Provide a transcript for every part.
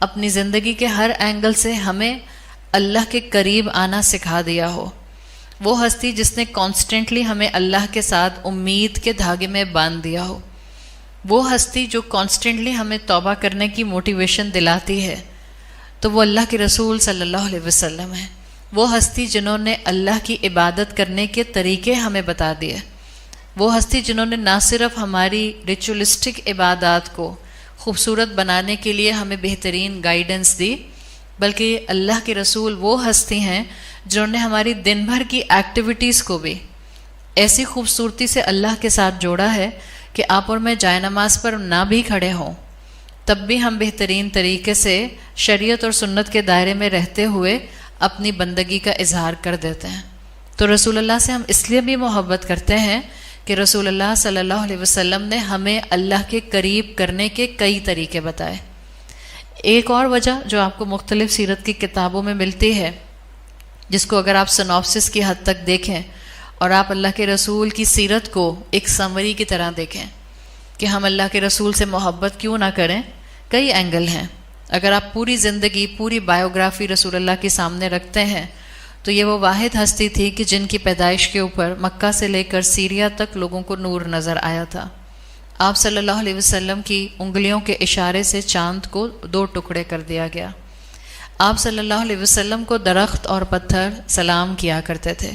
اپنی زندگی کے ہر اینگل سے ہمیں اللہ کے قریب آنا سکھا دیا ہو، وہ ہستی جس نے کانسٹنٹلی ہمیں اللہ کے ساتھ امید کے دھاگے میں باندھ دیا ہو، وہ ہستی جو کانسٹنٹلی ہمیں توبہ کرنے کی موٹیویشن دلاتی ہے، تو وہ اللہ کے رسول صلی اللہ علیہ وسلم ہے۔ وہ ہستی جنہوں نے اللہ کی عبادت کرنے کے طریقے ہمیں بتا دیے، وہ ہستی جنہوں نے نہ صرف ہماری ریچولسٹک عبادات کو خوبصورت بنانے کے لیے ہمیں بہترین گائیڈنس دی، بلکہ اللہ کے رسول وہ ہستی ہیں جنہوں نے ہماری دن بھر کی ایکٹیویٹیز کو بھی ایسی خوبصورتی سے اللہ کے ساتھ جوڑا ہے کہ آپ اور میں جائے نماز پر نہ بھی کھڑے ہوں تب بھی ہم بہترین طریقے سے شریعت اور سنت کے دائرے میں رہتے ہوئے اپنی بندگی کا اظہار کر دیتے ہیں۔ تو رسول اللہ سے ہم اس لیے بھی محبت کرتے ہیں کہ رسول اللہ صلی اللہ علیہ وسلم نے ہمیں اللہ کے قریب کرنے کے کئی طریقے بتائے۔ ایک اور وجہ جو آپ کو مختلف سیرت کی کتابوں میں ملتی ہے، جس کو اگر آپ سنوپسس کی حد تک دیکھیں اور آپ اللہ کے رسول کی سیرت کو ایک سمری کی طرح دیکھیں کہ ہم اللہ کے رسول سے محبت کیوں نہ کریں، کئی اینگل ہیں۔ اگر آپ پوری زندگی، پوری بایوگرافی رسول اللہ کے سامنے رکھتے ہیں تو یہ وہ واحد ہستی تھی کہ جن کی پیدائش کے اوپر مکہ سے لے کر سیریا تک لوگوں کو نور نظر آیا تھا۔ آپ صلی اللہ علیہ وسلم کی انگلیوں کے اشارے سے چاند کو 2 ٹکڑے کر دیا گیا۔ آپ صلی اللہ علیہ وسلم کو درخت اور پتھر سلام کیا کرتے تھے۔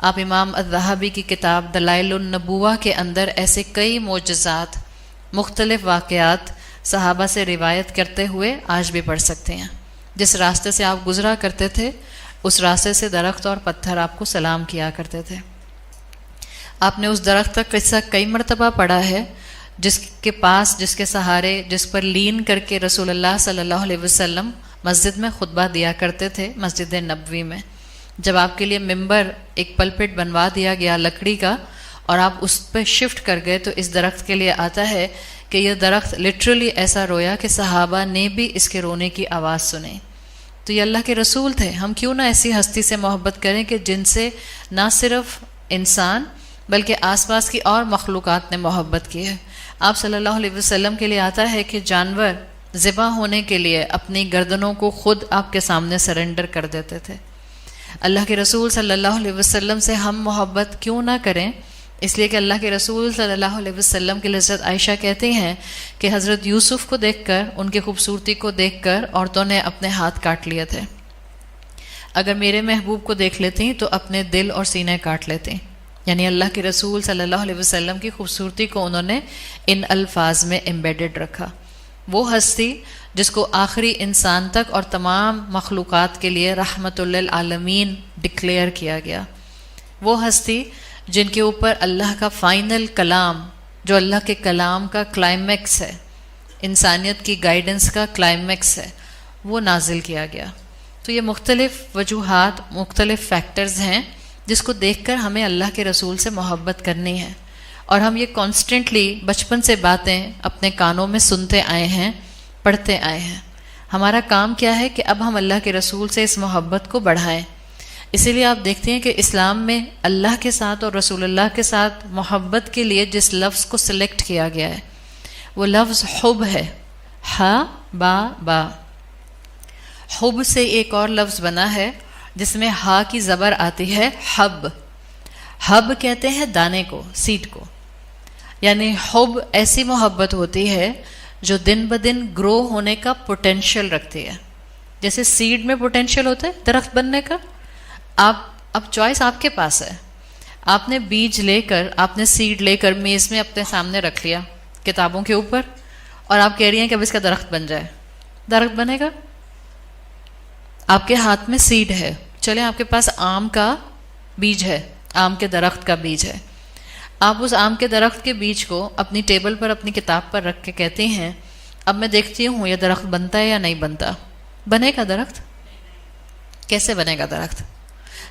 آپ امام الذہبی کی کتاب دلائل النبوہ کے اندر ایسے کئی معجزات، مختلف واقعات صحابہ سے روایت کرتے ہوئے آج بھی پڑھ سکتے ہیں۔ جس راستے سے آپ گزرا کرتے تھے اس راستے سے درخت اور پتھر آپ کو سلام کیا کرتے تھے۔ آپ نے اس درخت کا قصہ کئی مرتبہ پڑھا ہے جس کے پاس، جس کے سہارے، جس پر لین کر کے رسول اللہ صلی اللہ علیہ وسلم مسجد میں خطبہ دیا کرتے تھے، مسجد نبوی میں۔ جب آپ کے لیے ممبر، ایک پلپٹ بنوا دیا گیا لکڑی کا اور آپ اس پہ شفٹ کر گئے، تو اس درخت کے لیے آتا ہے کہ یہ درخت لٹرلی ایسا رویا کہ صحابہ نے بھی اس کے رونے کی آواز سنی۔ تو یہ اللہ کے رسول تھے۔ ہم کیوں نہ ایسی ہستی سے محبت کریں کہ جن سے نہ صرف انسان بلکہ آس پاس کی اور مخلوقات نے محبت کی ہے۔ آپ صلی اللہ علیہ وسلم کے لیے آتا ہے کہ جانور ذبح ہونے کے لیے اپنی گردنوں کو خود آپ کے سامنے سرنڈر کر دیتے تھے۔ اللہ کے رسول صلی اللہ علیہ وسلم سے ہم محبت کیوں نہ کریں؟ اس لیے کہ اللہ کے رسول صلی اللہ علیہ وسلم کی حضرت عائشہ کہتی ہیں کہ حضرت یوسف کو دیکھ کر، ان کی خوبصورتی کو دیکھ کر عورتوں نے اپنے ہاتھ کاٹ لیے تھے۔ اگر میرے محبوب کو دیکھ لیتی تو اپنے دل اور سینے کاٹ لیتی۔ یعنی اللہ کے رسول صلی اللہ علیہ وسلم کی خوبصورتی کو انہوں نے ان الفاظ میں ایمبیڈڈ رکھا۔ وہ ہستی جس کو آخری انسان تک اور تمام مخلوقات کے لیے رحمت للعالمین ڈکلیئر کیا گیا، وہ ہستی جن کے اوپر اللہ کا فائنل کلام، جو اللہ کے کلام کا کلائمیکس ہے، انسانیت کی گائیڈنس کا کلائمیکس ہے، وہ نازل کیا گیا۔ تو یہ مختلف وجوہات، مختلف فیکٹرز ہیں جس کو دیکھ کر ہمیں اللہ کے رسول سے محبت کرنی ہے، اور ہم یہ کانسٹنٹلی بچپن سے باتیں اپنے کانوں میں سنتے آئے ہیں، پڑھتے آئے ہیں۔ ہمارا کام کیا ہے کہ اب ہم اللہ کے رسول سے اس محبت کو بڑھائیں۔ اسی لیے آپ دیکھتے ہیں کہ اسلام میں اللہ کے ساتھ اور رسول اللہ کے ساتھ محبت کے لیے جس لفظ کو سلیکٹ کیا گیا ہے وہ لفظ حب ہے، ہا با با۔ حب سے ایک اور لفظ بنا ہے جس میں ہا کی زبر آتی ہے، حب۔ حب کہتے ہیں دانے کو، سیڈ کو۔ یعنی حب ایسی محبت ہوتی ہے جو دن بدن گرو ہونے کا پوٹینشیل رکھتی ہے۔ جیسے سیڈ میں پوٹینشیل ہوتا ہے درخت بننے کا، اب چوائس آپ کے پاس ہے۔ آپ نے بیج لے کر، آپ نے سیڈ لے کر میز میں اپنے سامنے رکھ لیا کتابوں کے اوپر، اور آپ کہہ رہی ہیں کہ اب اس کا درخت بن جائے۔ درخت بنے گا؟ آپ کے ہاتھ میں سیڈ ہے، چلیں آپ کے پاس آم کا بیج ہے، آم کے درخت کا بیج ہے۔ آپ اس آم کے درخت کے بیج کو اپنی ٹیبل پر، اپنی کتاب پر رکھ کے کہتے ہیں اب میں دیکھتی ہوں یہ درخت بنتا ہے یا نہیں بنتا۔ بنے گا درخت؟ کیسے بنے گا درخت؟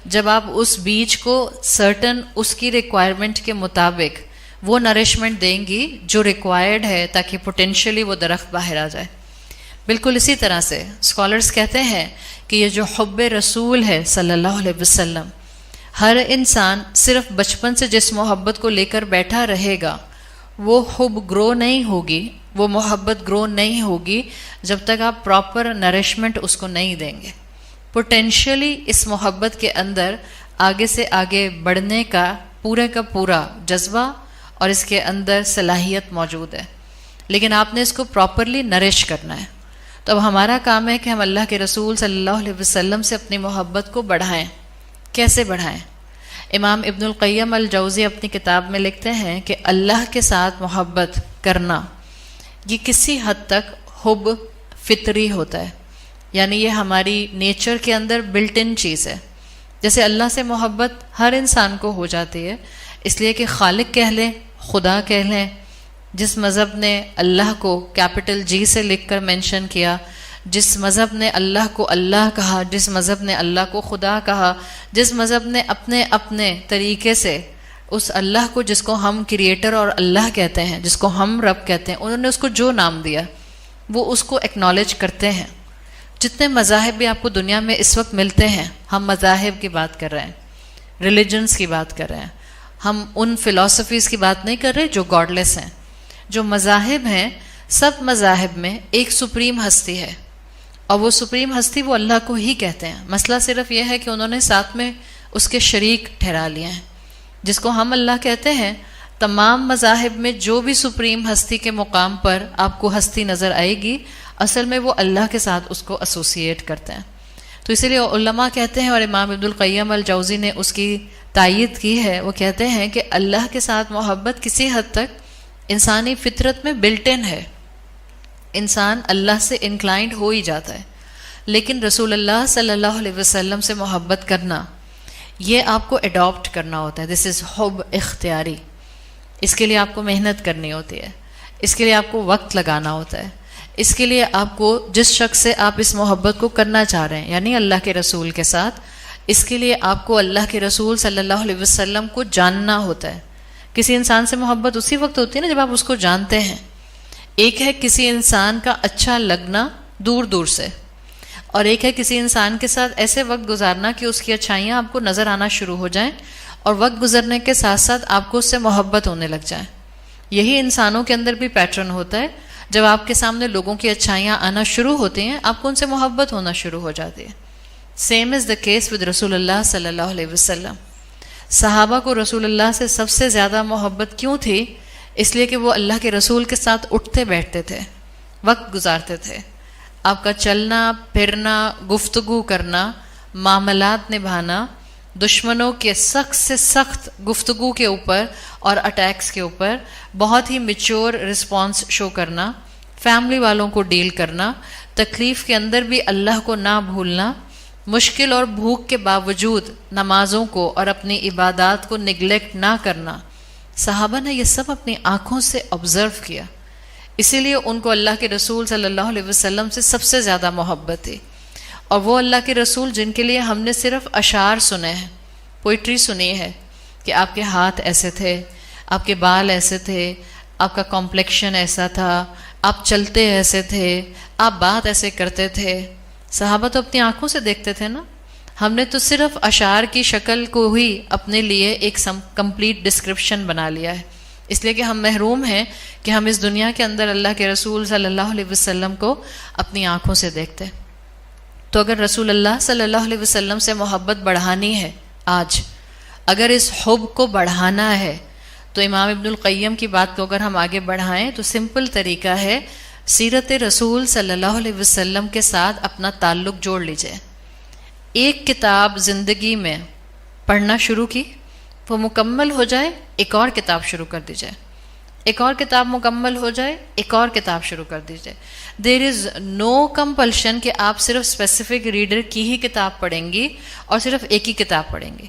جب آپ اس بیج کو سرٹن اس کی ریکوائرمنٹ کے مطابق وہ نرشمنٹ دیں گی جو ریکوائرڈ ہے تاکہ پوٹینشلی وہ درخت باہر آ جائے۔ بالکل اسی طرح سے اسکالرز کہتے ہیں کہ یہ جو حب رسول ہے صلی اللہ علیہ وسلم، ہر انسان صرف بچپن سے جس محبت کو لے کر بیٹھا رہے گا وہ حب گرو نہیں ہوگی، وہ محبت گرو نہیں ہوگی جب تک آپ پراپر نرشمنٹ اس کو نہیں دیں گے. پوٹینشیلی اس محبت کے اندر آگے سے آگے بڑھنے کا پورا جذبہ اور اس کے اندر صلاحیت موجود ہے، لیکن آپ نے اس کو پراپرلی نرش کرنا ہے. تو اب ہمارا کام ہے کہ ہم اللہ کے رسول صلی اللہ علیہ وسلم سے اپنی محبت کو بڑھائیں. کیسے بڑھائیں؟ امام ابن القیم الجوزی اپنی کتاب میں لکھتے ہیں کہ اللہ کے ساتھ محبت کرنا یہ کسی حد تک حب فطری ہوتا ہے، یعنی یہ ہماری نیچر کے اندر بلٹ ان چیز ہے. جیسے اللہ سے محبت ہر انسان کو ہو جاتی ہے، اس لیے کہ خالق کہہ لیں، خدا کہہ لیں. جس مذہب نے اللہ کو کیپٹل جی سے لکھ کر مینشن کیا، جس مذہب نے اللہ کو اللہ کہا، جس مذہب نے اللہ کو خدا کہا، جس مذہب نے اپنے اپنے طریقے سے اس اللہ کو جس کو ہم کریٹر اور اللہ کہتے ہیں، جس کو ہم رب کہتے ہیں، انہوں نے اس کو جو نام دیا وہ اس کو ایکنالج کرتے ہیں. جتنے مذاہب بھی آپ کو دنیا میں اس وقت ملتے ہیں، ہم مذاہب کی بات کر رہے ہیں، ریلیجنس کی بات کر رہے ہیں، ہم ان فلاسفیز کی بات نہیں کر رہے جو گاڈ لیس ہیں. جو مذاہب ہیں، سب مذاہب میں ایک سپریم ہستی ہے، اور وہ سپریم ہستی وہ اللہ کو ہی کہتے ہیں. مسئلہ صرف یہ ہے کہ انہوں نے ساتھ میں اس کے شریک ٹھہرا لیے ہیں. جس کو ہم اللہ کہتے ہیں، تمام مذاہب میں جو بھی سپریم ہستی کے مقام پر آپ کو ہستی نظر آئے گی، اصل میں وہ اللہ کے ساتھ اس کو ایسوسیٹ کرتے ہیں. تو اسی لیے علماء کہتے ہیں، اور امام ابن القیم الجوزی نے اس کی تائید کی ہے، وہ کہتے ہیں کہ اللہ کے ساتھ محبت کسی حد تک انسانی فطرت میں بلٹ ان ہے. انسان اللہ سے انکلائنڈ ہو ہی جاتا ہے، لیکن رسول اللہ صلی اللہ علیہ وسلم سے محبت کرنا یہ آپ کو اڈاپٹ کرنا ہوتا ہے. دس از حب اختیاری. اس کے لیے آپ کو محنت کرنی ہوتی ہے، اس کے لیے آپ کو وقت لگانا ہوتا ہے. اس کے لیے آپ کو جس شخص سے آپ اس محبت کو کرنا چاہ رہے ہیں، یعنی اللہ کے رسول کے ساتھ، اس کے لیے آپ کو اللہ کے رسول صلی اللہ علیہ وسلم کو جاننا ہوتا ہے. کسی انسان سے محبت اسی وقت ہوتی ہے نا جب آپ اس کو جانتے ہیں. ایک ہے کسی انسان کا اچھا لگنا دور دور سے، اور ایک ہے کسی انسان کے ساتھ ایسے وقت گزارنا کہ اس کی اچھائیاں آپ کو نظر آنا شروع ہو جائیں، اور وقت گزرنے کے ساتھ ساتھ آپ کو اس سے محبت ہونے لگ جائیں. یہی انسانوں کے اندر بھی پیٹرن ہوتا ہے. جب آپ کے سامنے لوگوں کی اچھائیاں آنا شروع ہوتی ہیں، آپ کو ان سے محبت ہونا شروع ہو جاتی ہے. Same is the case with رسول اللہ صلی اللہ علیہ وسلم. صحابہ کو رسول اللہ سے سب سے زیادہ محبت کیوں تھی؟ اس لیے کہ وہ اللہ کے رسول کے ساتھ اٹھتے بیٹھتے تھے، وقت گزارتے تھے. آپ کا چلنا پھرنا، گفتگو کرنا، معاملات نبھانا، دشمنوں کے سخت سے سخت گفتگو کے اوپر اور اٹیکس کے اوپر بہت ہی میچور رسپانس شو کرنا، فیملی والوں کو ڈیل کرنا، تکلیف کے اندر بھی اللہ کو نہ بھولنا، مشکل اور بھوک کے باوجود نمازوں کو اور اپنی عبادات کو نگلیکٹ نہ کرنا. صحابہ نے یہ سب اپنی آنکھوں سے آبزرو کیا، اسی لیے ان کو اللہ کے رسول صلی اللہ علیہ وسلم سے سب سے زیادہ محبت تھی. اور وہ اللہ کے رسول جن کے لیے ہم نے صرف اشعار سنے ہیں، پوئٹری سنی ہے کہ آپ کے ہاتھ ایسے تھے، آپ کے بال ایسے تھے، آپ کا کمپلیکشن ایسا تھا، آپ چلتے ایسے تھے، آپ بات ایسے کرتے تھے. صحابہ تو اپنی آنکھوں سے دیکھتے تھے نا. ہم نے تو صرف اشعار کی شکل کو ہی اپنے لیے ایک کمپلیٹ ڈسکرپشن بنا لیا ہے، اس لیے کہ ہم محروم ہیں کہ ہم اس دنیا کے اندر اللہ کے رسول صلی اللہ علیہ وسلم کو اپنی آنکھوں سے دیکھتے. تو اگر رسول اللہ صلی اللہ علیہ وسلم سے محبت بڑھانی ہے، آج اگر اس حب کو بڑھانا ہے، تو امام ابن القیم کی بات کو اگر ہم آگے بڑھائیں تو سمپل طریقہ ہے، سیرت رسول صلی اللہ علیہ وسلم کے ساتھ اپنا تعلق جوڑ لیجئے. ایک کتاب زندگی میں پڑھنا شروع کی، وہ مکمل ہو جائے، ایک اور کتاب شروع کر دیجئے. ایک اور کتاب مکمل ہو جائے، ایک اور کتاب شروع کر دیجئے. دیر از نو کمپلشن کہ آپ صرف اسپیسیفک ریڈر کی ہی کتاب پڑھیں گی اور صرف ایک ہی کتاب پڑھیں گی.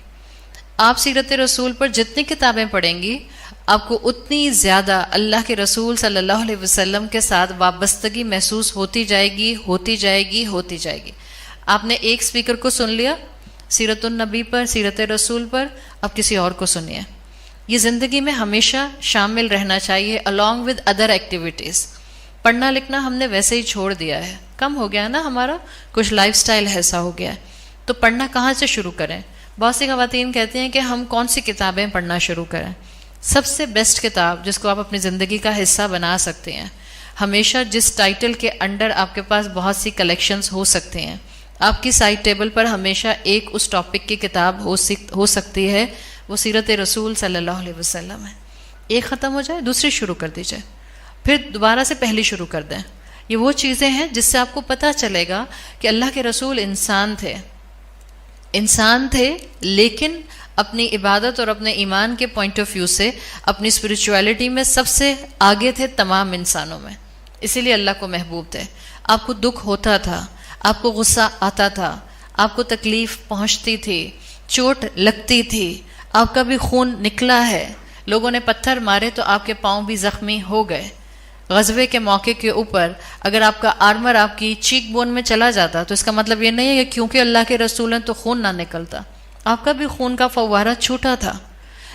آپ سیرت رسول پر جتنی کتابیں پڑھیں گی، آپ کو اتنی زیادہ اللہ کے رسول صلی اللہ علیہ وسلم کے ساتھ وابستگی محسوس ہوتی جائے گی، ہوتی جائے گی، ہوتی جائے گی. آپ نے ایک اسپیکر کو سن لیا سیرت النبی پر، سیرت رسول پر، اب کسی اور کو سنیے. یہ زندگی میں ہمیشہ شامل رہنا چاہیے along with other activities. پڑھنا لکھنا ہم نے ویسے ہی چھوڑ دیا ہے، کم ہو گیا نا ہمارا، کچھ لائف سٹائل ایسا ہو گیا ہے. تو پڑھنا کہاں سے شروع کریں؟ بہت سی خواتین کہتی ہیں کہ ہم کون سی کتابیں پڑھنا شروع کریں. سب سے بیسٹ کتاب جس کو آپ اپنی زندگی کا حصہ بنا سکتے ہیں. ہمیشہ جس ٹائٹل کے انڈر آپ کے پاس بہت سی کلیکشنز ہو سکتے ہیں، آپ کی سائڈ ٹیبل پر ہمیشہ ایک اس ٹاپک کی کتاب ہو سکتی ہے، وہ سیرت رسول صلی اللہ علیہ وسلم ہے. ایک ختم ہو جائے دوسری شروع کر دیجئے، پھر دوبارہ سے پہلی شروع کر دیں. یہ وہ چیزیں ہیں جس سے آپ کو پتہ چلے گا کہ اللہ کے رسول انسان تھے لیکن اپنی عبادت اور اپنے ایمان کے پوائنٹ آف ویو سے اپنی اسپرچویلٹی میں سب سے آگے تھے تمام انسانوں میں. اسی لیے اللہ کو محبوب تھے. آپ کو دکھ ہوتا تھا، آپ کو غصہ آتا تھا، آپ کو تکلیف پہنچتی تھی، چوٹ لگتی تھی، آپ کا بھی خون نکلا ہے، لوگوں نے پتھر مارے تو آپ کے پاؤں بھی زخمی ہو گئے. غزوے کے موقع کے اوپر اگر آپ کا آرمر آپ کی چیک بون میں چلا جاتا تو اس کا مطلب یہ نہیں ہے کہ کیونکہ اللہ کے رسول ہیں تو خون نہ نکلتا، آپ کا بھی خون کا فوارہ چھوٹا تھا.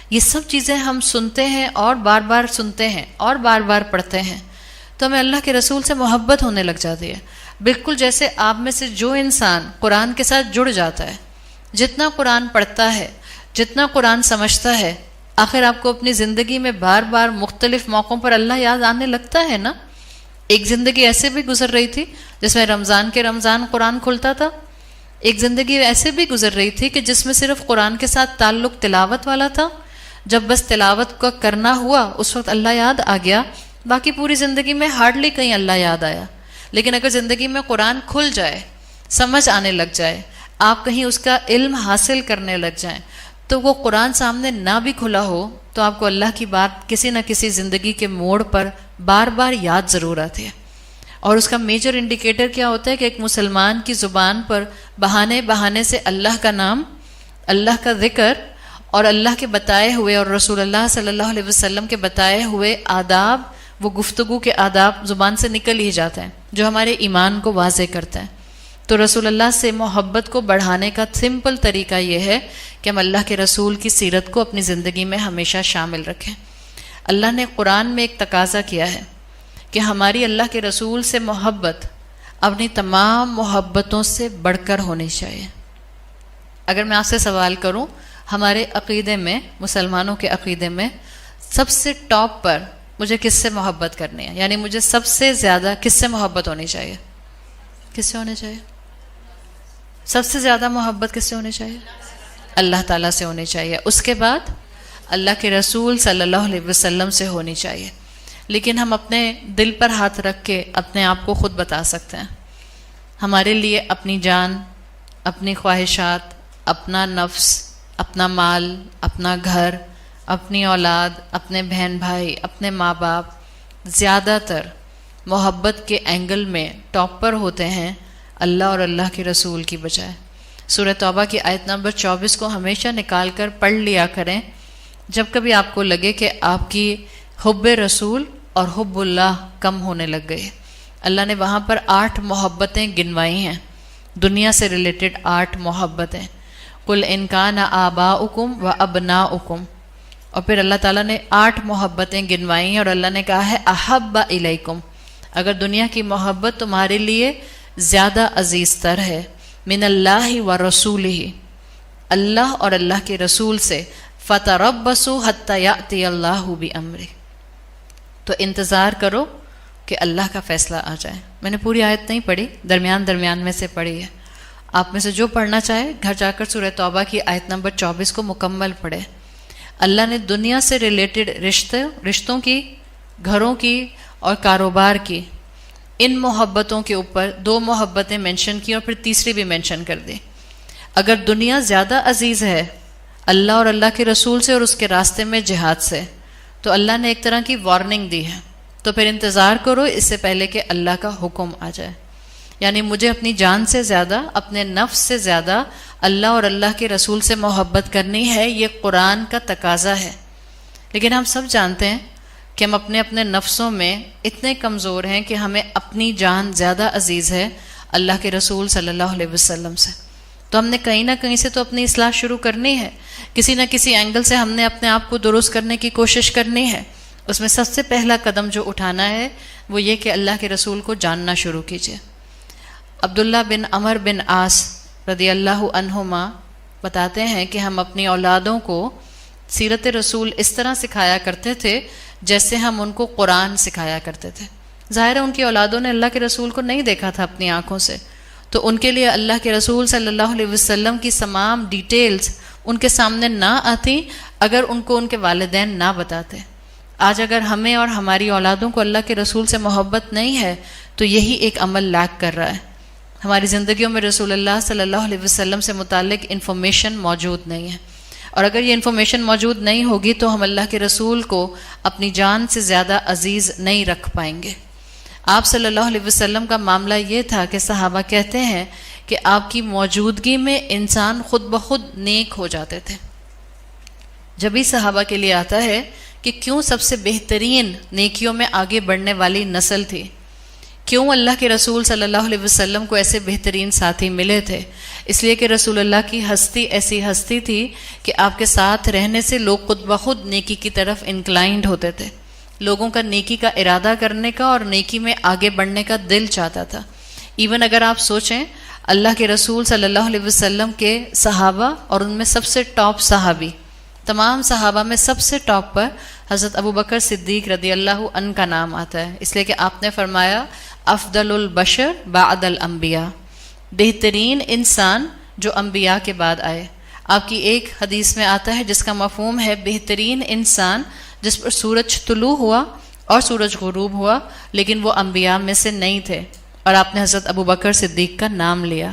یہ سب چیزیں ہم سنتے ہیں اور بار بار سنتے ہیں اور بار بار پڑھتے ہیں تو ہمیں اللہ کے رسول سے محبت ہونے لگ جاتی ہے. بالکل جیسے آپ میں سے جو انسان قرآن کے ساتھ جڑ جاتا ہے، جتنا قرآن پڑھتا ہے، جتنا قرآن سمجھتا ہے، آخر آپ کو اپنی زندگی میں بار بار مختلف موقعوں پر اللہ یاد آنے لگتا ہے نا. ایک زندگی ایسے بھی گزر رہی تھی جس میں رمضان قرآن کھلتا تھا، ایک زندگی ایسے بھی گزر رہی تھی کہ جس میں صرف قرآن کے ساتھ تعلق تلاوت والا تھا. جب بس تلاوت کا کرنا ہوا اس وقت اللہ یاد آ گیا، باقی پوری زندگی میں ہارڈلی کہیں اللہ یاد آیا. لیکن اگر زندگی میں قرآن کھل جائے، سمجھ آنے لگ جائے، آپ کہیں اس کا علم حاصل کرنے لگ جائیں، تو وہ قرآن سامنے نہ بھی کھلا ہو تو آپ کو اللہ کی بات کسی نہ کسی زندگی کے موڑ پر بار بار یاد ضرور آتی ہے. اور اس کا میجر انڈیکیٹر کیا ہوتا ہے کہ ایک مسلمان کی زبان پر بہانے سے اللہ کا نام، اللہ کا ذکر اور اللہ کے بتائے ہوئے اور رسول اللہ صلی اللہ علیہ وسلم کے بتائے ہوئے آداب، وہ گفتگو کے آداب زبان سے نکل ہی جاتے ہیں جو ہمارے ایمان کو واضح کرتا ہے. تو رسول اللہ سے محبت کو بڑھانے کا سمپل طریقہ یہ ہے کہ ہم اللہ کے رسول کی سیرت کو اپنی زندگی میں ہمیشہ شامل رکھیں. اللہ نے قرآن میں ایک تقاضا کیا ہے کہ ہماری اللہ کے رسول سے محبت اپنی تمام محبتوں سے بڑھ کر ہونی چاہیے. اگر میں آپ سے سوال کروں، ہمارے عقیدے میں، مسلمانوں کے عقیدے میں سب سے ٹاپ پر مجھے کس سے محبت کرنی ہے، یعنی مجھے سب سے زیادہ کس سے محبت ہونی چاہیے؟ کس سے ہونی چاہیے؟ سب سے زیادہ محبت کس سے ہونی چاہیے؟ اللہ تعالیٰ سے ہونی چاہیے. اس کے بعد اللہ کے رسول صلی اللہ علیہ وسلم سے ہونی چاہیے. لیکن ہم اپنے دل پر ہاتھ رکھ کے اپنے آپ کو خود بتا سکتے ہیں. ہمارے لیے اپنی جان، اپنی خواہشات، اپنا نفس، اپنا مال، اپنا گھر، اپنی اولاد، اپنے بہن بھائی، اپنے ماں باپ زیادہ تر محبت کے اینگل میں ٹاپ پر ہوتے ہیں اللہ اور اللہ کے رسول کی بجائے. سورہ توبہ کی آیت نمبر 24 کو ہمیشہ نکال کر پڑھ لیا کریں جب کبھی آپ کو لگے کہ آپ کی حب رسول اور حب اللہ کم ہونے لگ گئے. اللہ نے وہاں پر 8 محبتیں گنوائی ہیں، دنیا سے ریلیٹڈ 8 محبتیں. قل ان کان آباؤکم و ابناؤکم، اور پھر اللہ تعالیٰ نے 8 محبتیں گنوائی ہیں اور اللہ نے کہا ہے احب الیکم، اگر دنیا کی محبت تمہارے لیے زیادہ عزیز تر ہے، من اللہ و رسولہ، اللہ اور اللہ کے رسول سے، فتربصوا حتی یأتی اللہ بامرہ، تو انتظار کرو کہ اللہ کا فیصلہ آ جائے. میں نے پوری آیت نہیں پڑھی، درمیان میں سے پڑھی ہے. آپ میں سے جو پڑھنا چاہے گھر جا کر سورہ توبہ کی آیت نمبر 24 کو مکمل پڑھے. اللہ نے دنیا سے ریلیٹڈ رشتوں کی، گھروں کی اور کاروبار کی، ان محبتوں کے اوپر 2 محبتیں مینشن کی اور پھر تیسری بھی مینشن کر دی. اگر دنیا زیادہ عزیز ہے اللہ اور اللہ کے رسول سے اور اس کے راستے میں جہاد سے، تو اللہ نے ایک طرح کی وارننگ دی ہے، تو پھر انتظار کرو اس سے پہلے کہ اللہ کا حکم آ جائے. یعنی مجھے اپنی جان سے زیادہ، اپنے نفس سے زیادہ اللہ اور اللہ کے رسول سے محبت کرنی ہے، یہ قرآن کا تقاضا ہے. لیکن ہم سب جانتے ہیں کہ ہم اپنے اپنے نفسوں میں اتنے کمزور ہیں کہ ہمیں اپنی جان زیادہ عزیز ہے اللہ کے رسول صلی اللہ علیہ وسلم سے. تو ہم نے کہیں نہ کہیں سے تو اپنی اصلاح شروع کرنی ہے، کسی نہ کسی اینگل سے ہم نے اپنے آپ کو درست کرنے کی کوشش کرنی ہے. اس میں سب سے پہلا قدم جو اٹھانا ہے وہ یہ کہ اللہ کے رسول کو جاننا شروع کیجیے. عبداللہ بن عمر بن عاص رضی اللہ عنہما بتاتے ہیں کہ ہم اپنی اولادوں کو سیرت رسول اس طرح سکھایا کرتے تھے جیسے ہم ان کو قرآن سکھایا کرتے تھے. ظاہر ہے ان کی اولادوں نے اللہ کے رسول کو نہیں دیکھا تھا اپنی آنکھوں سے، تو ان کے لیے اللہ کے رسول صلی اللہ علیہ وسلم کی تمام ڈیٹیلز ان کے سامنے نہ آتی اگر ان کو ان کے والدین نہ بتاتے. آج اگر ہمیں اور ہماری اولادوں کو اللہ کے رسول سے محبت نہیں ہے تو یہی ایک عمل لیک کر رہا ہے. ہماری زندگیوں میں رسول اللہ صلی اللہ علیہ وسلم سے متعلق انفارمیشن موجود نہیں ہے، اور اگر یہ انفارمیشن موجود نہیں ہوگی تو ہم اللہ کے رسول کو اپنی جان سے زیادہ عزیز نہیں رکھ پائیں گے. آپ صلی اللہ علیہ وسلم کا معاملہ یہ تھا کہ صحابہ کہتے ہیں کہ آپ کی موجودگی میں انسان خود بخود نیک ہو جاتے تھے. جبھی صحابہ کے لیے آتا ہے کہ کیوں سب سے بہترین نیکیوں میں آگے بڑھنے والی نسل تھی، کیوں اللہ کے رسول صلی اللہ علیہ وسلم کو ایسے بہترین ساتھی ملے تھے. اس لیے کہ رسول اللہ کی ہستی ایسی ہستی تھی کہ آپ کے ساتھ رہنے سے لوگ خود بخود نیکی کی طرف انکلائنڈ ہوتے تھے. لوگوں کا نیکی کا ارادہ کرنے کا اور نیکی میں آگے بڑھنے کا دل چاہتا تھا. ایون اگر آپ سوچیں اللہ کے رسول صلی اللہ علیہ وسلم کے صحابہ اور ان میں سب سے ٹاپ صحابی، تمام صحابہ میں سب سے ٹاپ پر حضرت ابو بکر صدیق رضی اللہ عنہ کا نام آتا ہے، اس لیے کہ آپ نے فرمایا افضل البشر بعد الانبیاء، بہترین انسان جو انبیاء کے بعد آئے. آپ کی ایک حدیث میں آتا ہے جس کا مفہوم ہے بہترین انسان جس پر سورج طلوع ہوا اور سورج غروب ہوا لیکن وہ انبیاء میں سے نہیں تھے، اور آپ نے حضرت ابو بکر صدیق کا نام لیا.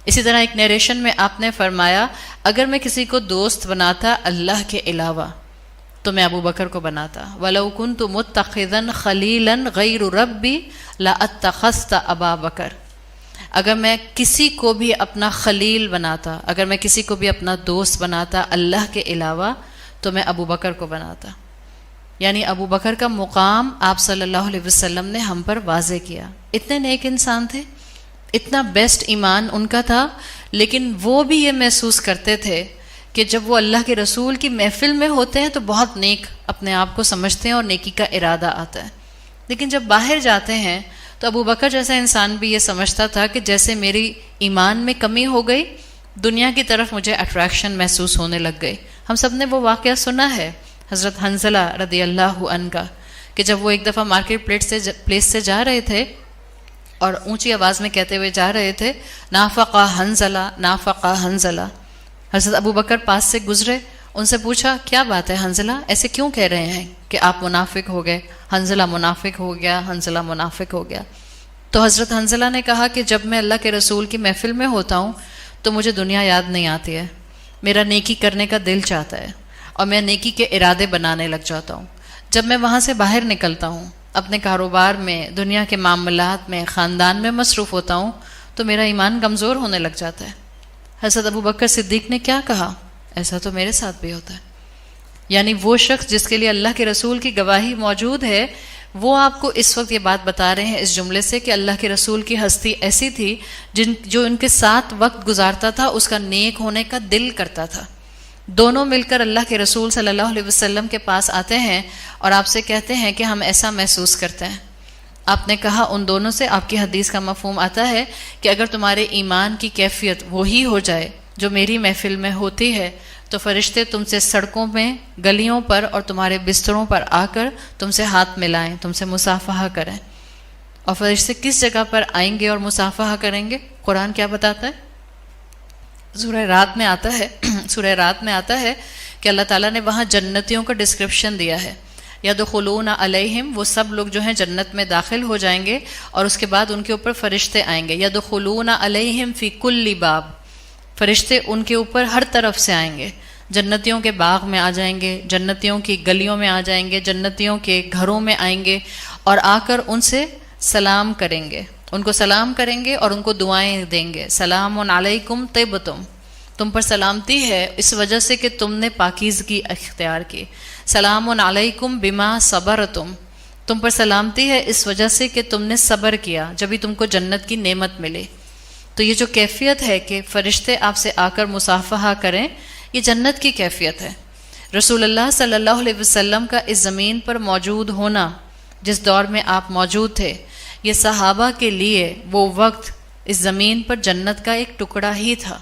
اسی طرح ایک نیریشن میں آپ نے فرمایا اگر میں کسی کو دوست بناتا اللہ کے علاوہ تو میں ابو بکر کو بناتا. وَلَوْ كُنْتُ مُتَّخِذًا خَلِيلًا غَيْرُ رَبِّي لَأَتَّخَذْتَ أَبَا بَكْرَ. اگر میں کسی کو بھی اپنا خلیل بناتا، اگر میں کسی کو بھی اپنا دوست بناتا اللہ کے علاوہ تو میں ابو بکر کو بناتا. یعنی ابو بکر کا مقام آپ صلی اللہ علیہ وسلم نے ہم پر واضح کیا. اتنے نیک انسان تھے، اتنا بیسٹ ایمان ان کا تھا، لیکن وہ بھی یہ محسوس کرتے تھے کہ جب وہ اللہ کے رسول کی محفل میں ہوتے ہیں تو بہت نیک اپنے آپ کو سمجھتے ہیں اور نیکی کا ارادہ آتا ہے. لیکن جب باہر جاتے ہیں تو ابو بکر جیسا انسان بھی یہ سمجھتا تھا کہ جیسے میری ایمان میں کمی ہو گئی، دنیا کی طرف مجھے اٹریکشن محسوس ہونے لگ گئی. ہم سب نے وہ واقعہ سنا ہے حضرت حنظلہ رضی اللہ عنہ کا، کہ جب وہ ایک دفعہ مارکیٹ پلیس سے جا رہے تھے اور اونچی آواز میں کہتے ہوئے جا رہے تھے نافقہ حنظلہ نافقہ حنظلہ. حضرت ابو بکر پاس سے گزرے، ان سے پوچھا کیا بات ہے حنظلہ، ایسے کیوں کہہ رہے ہیں کہ آپ منافق ہو گئے، حنظلہ منافق ہو گیا، حنظلہ منافق ہو گیا. تو حضرت حنظلہ نے کہا کہ جب میں اللہ کے رسول کی محفل میں ہوتا ہوں تو مجھے دنیا یاد نہیں آتی ہے، میرا نیکی کرنے کا دل چاہتا ہے اور میں نیکی کے ارادے بنانے لگ جاتا ہوں. جب میں وہاں سے باہر نکلتا ہوں، اپنے کاروبار میں، دنیا کے معاملات میں، خاندان میں مصروف ہوتا ہوں تو میرا ایمان کمزور ہونے لگ جاتا ہے. حضرت ابو بکر صدیق نے کیا کہا، ایسا تو میرے ساتھ بھی ہوتا ہے. یعنی وہ شخص جس کے لیے اللہ کے رسول کی گواہی موجود ہے، وہ آپ کو اس وقت یہ بات بتا رہے ہیں اس جملے سے کہ اللہ کے رسول کی ہستی ایسی تھی جو ان کے ساتھ وقت گزارتا تھا اس کا نیک ہونے کا دل کرتا تھا. دونوں مل کر اللہ کے رسول صلی اللہ علیہ وسلم کے پاس آتے ہیں اور آپ سے کہتے ہیں کہ ہم ایسا محسوس کرتے ہیں. آپ نے کہا ان دونوں سے آپ کی حدیث کا مفہوم آتا ہے کہ اگر تمہارے ایمان کی کیفیت وہی ہو جائے جو میری محفل میں ہوتی ہے تو فرشتے تم سے سڑکوں میں، گلیوں پر اور تمہارے بستروں پر آ کر تم سے ہاتھ ملائیں، تم سے مصافحہ کریں. اور فرشتے کس جگہ پر آئیں گے اور مصافحہ کریں گے؟ قرآن کیا بتاتا ہے؟ سورہ رات میں آتا ہے کہ اللہ تعالیٰ نے وہاں جنتیوں کا ڈسکرپشن دیا ہے. یدخلون علیہم، وہ سب لوگ جو ہیں جنت میں داخل ہو جائیں گے اور اس کے بعد ان کے اوپر فرشتے آئیں گے. یدخلون علیہم فی کل باب، فرشتے ان کے اوپر ہر طرف سے آئیں گے. جنتیوں کے باغ میں آ جائیں گے، جنتیوں کی گلیوں میں آ جائیں گے، جنتیوں کے گھروں میں آئیں گے اور آ کر ان سے سلام کریں گے، ان کو سلام کریں گے اور ان کو دعائیں دیں گے. سلام علیکم طیبتم، تم پر سلامتی ہے اس وجہ سے کہ تم نے پاکیزگی اختیار کی. سلام علیکم بما صبرتم، تم پر سلامتی ہے اس وجہ سے کہ تم نے صبر کیا، جبھی تم کو جنت کی نعمت ملے. تو یہ جو کیفیت ہے کہ فرشتے آپ سے آ کر مصافحہ کریں، یہ جنت کی کیفیت ہے. رسول اللہ صلی اللہ علیہ وسلم کا اس زمین پر موجود ہونا، جس دور میں آپ موجود تھے، یہ صحابہ کے لیے وہ وقت اس زمین پر جنت کا ایک ٹکڑا ہی تھا.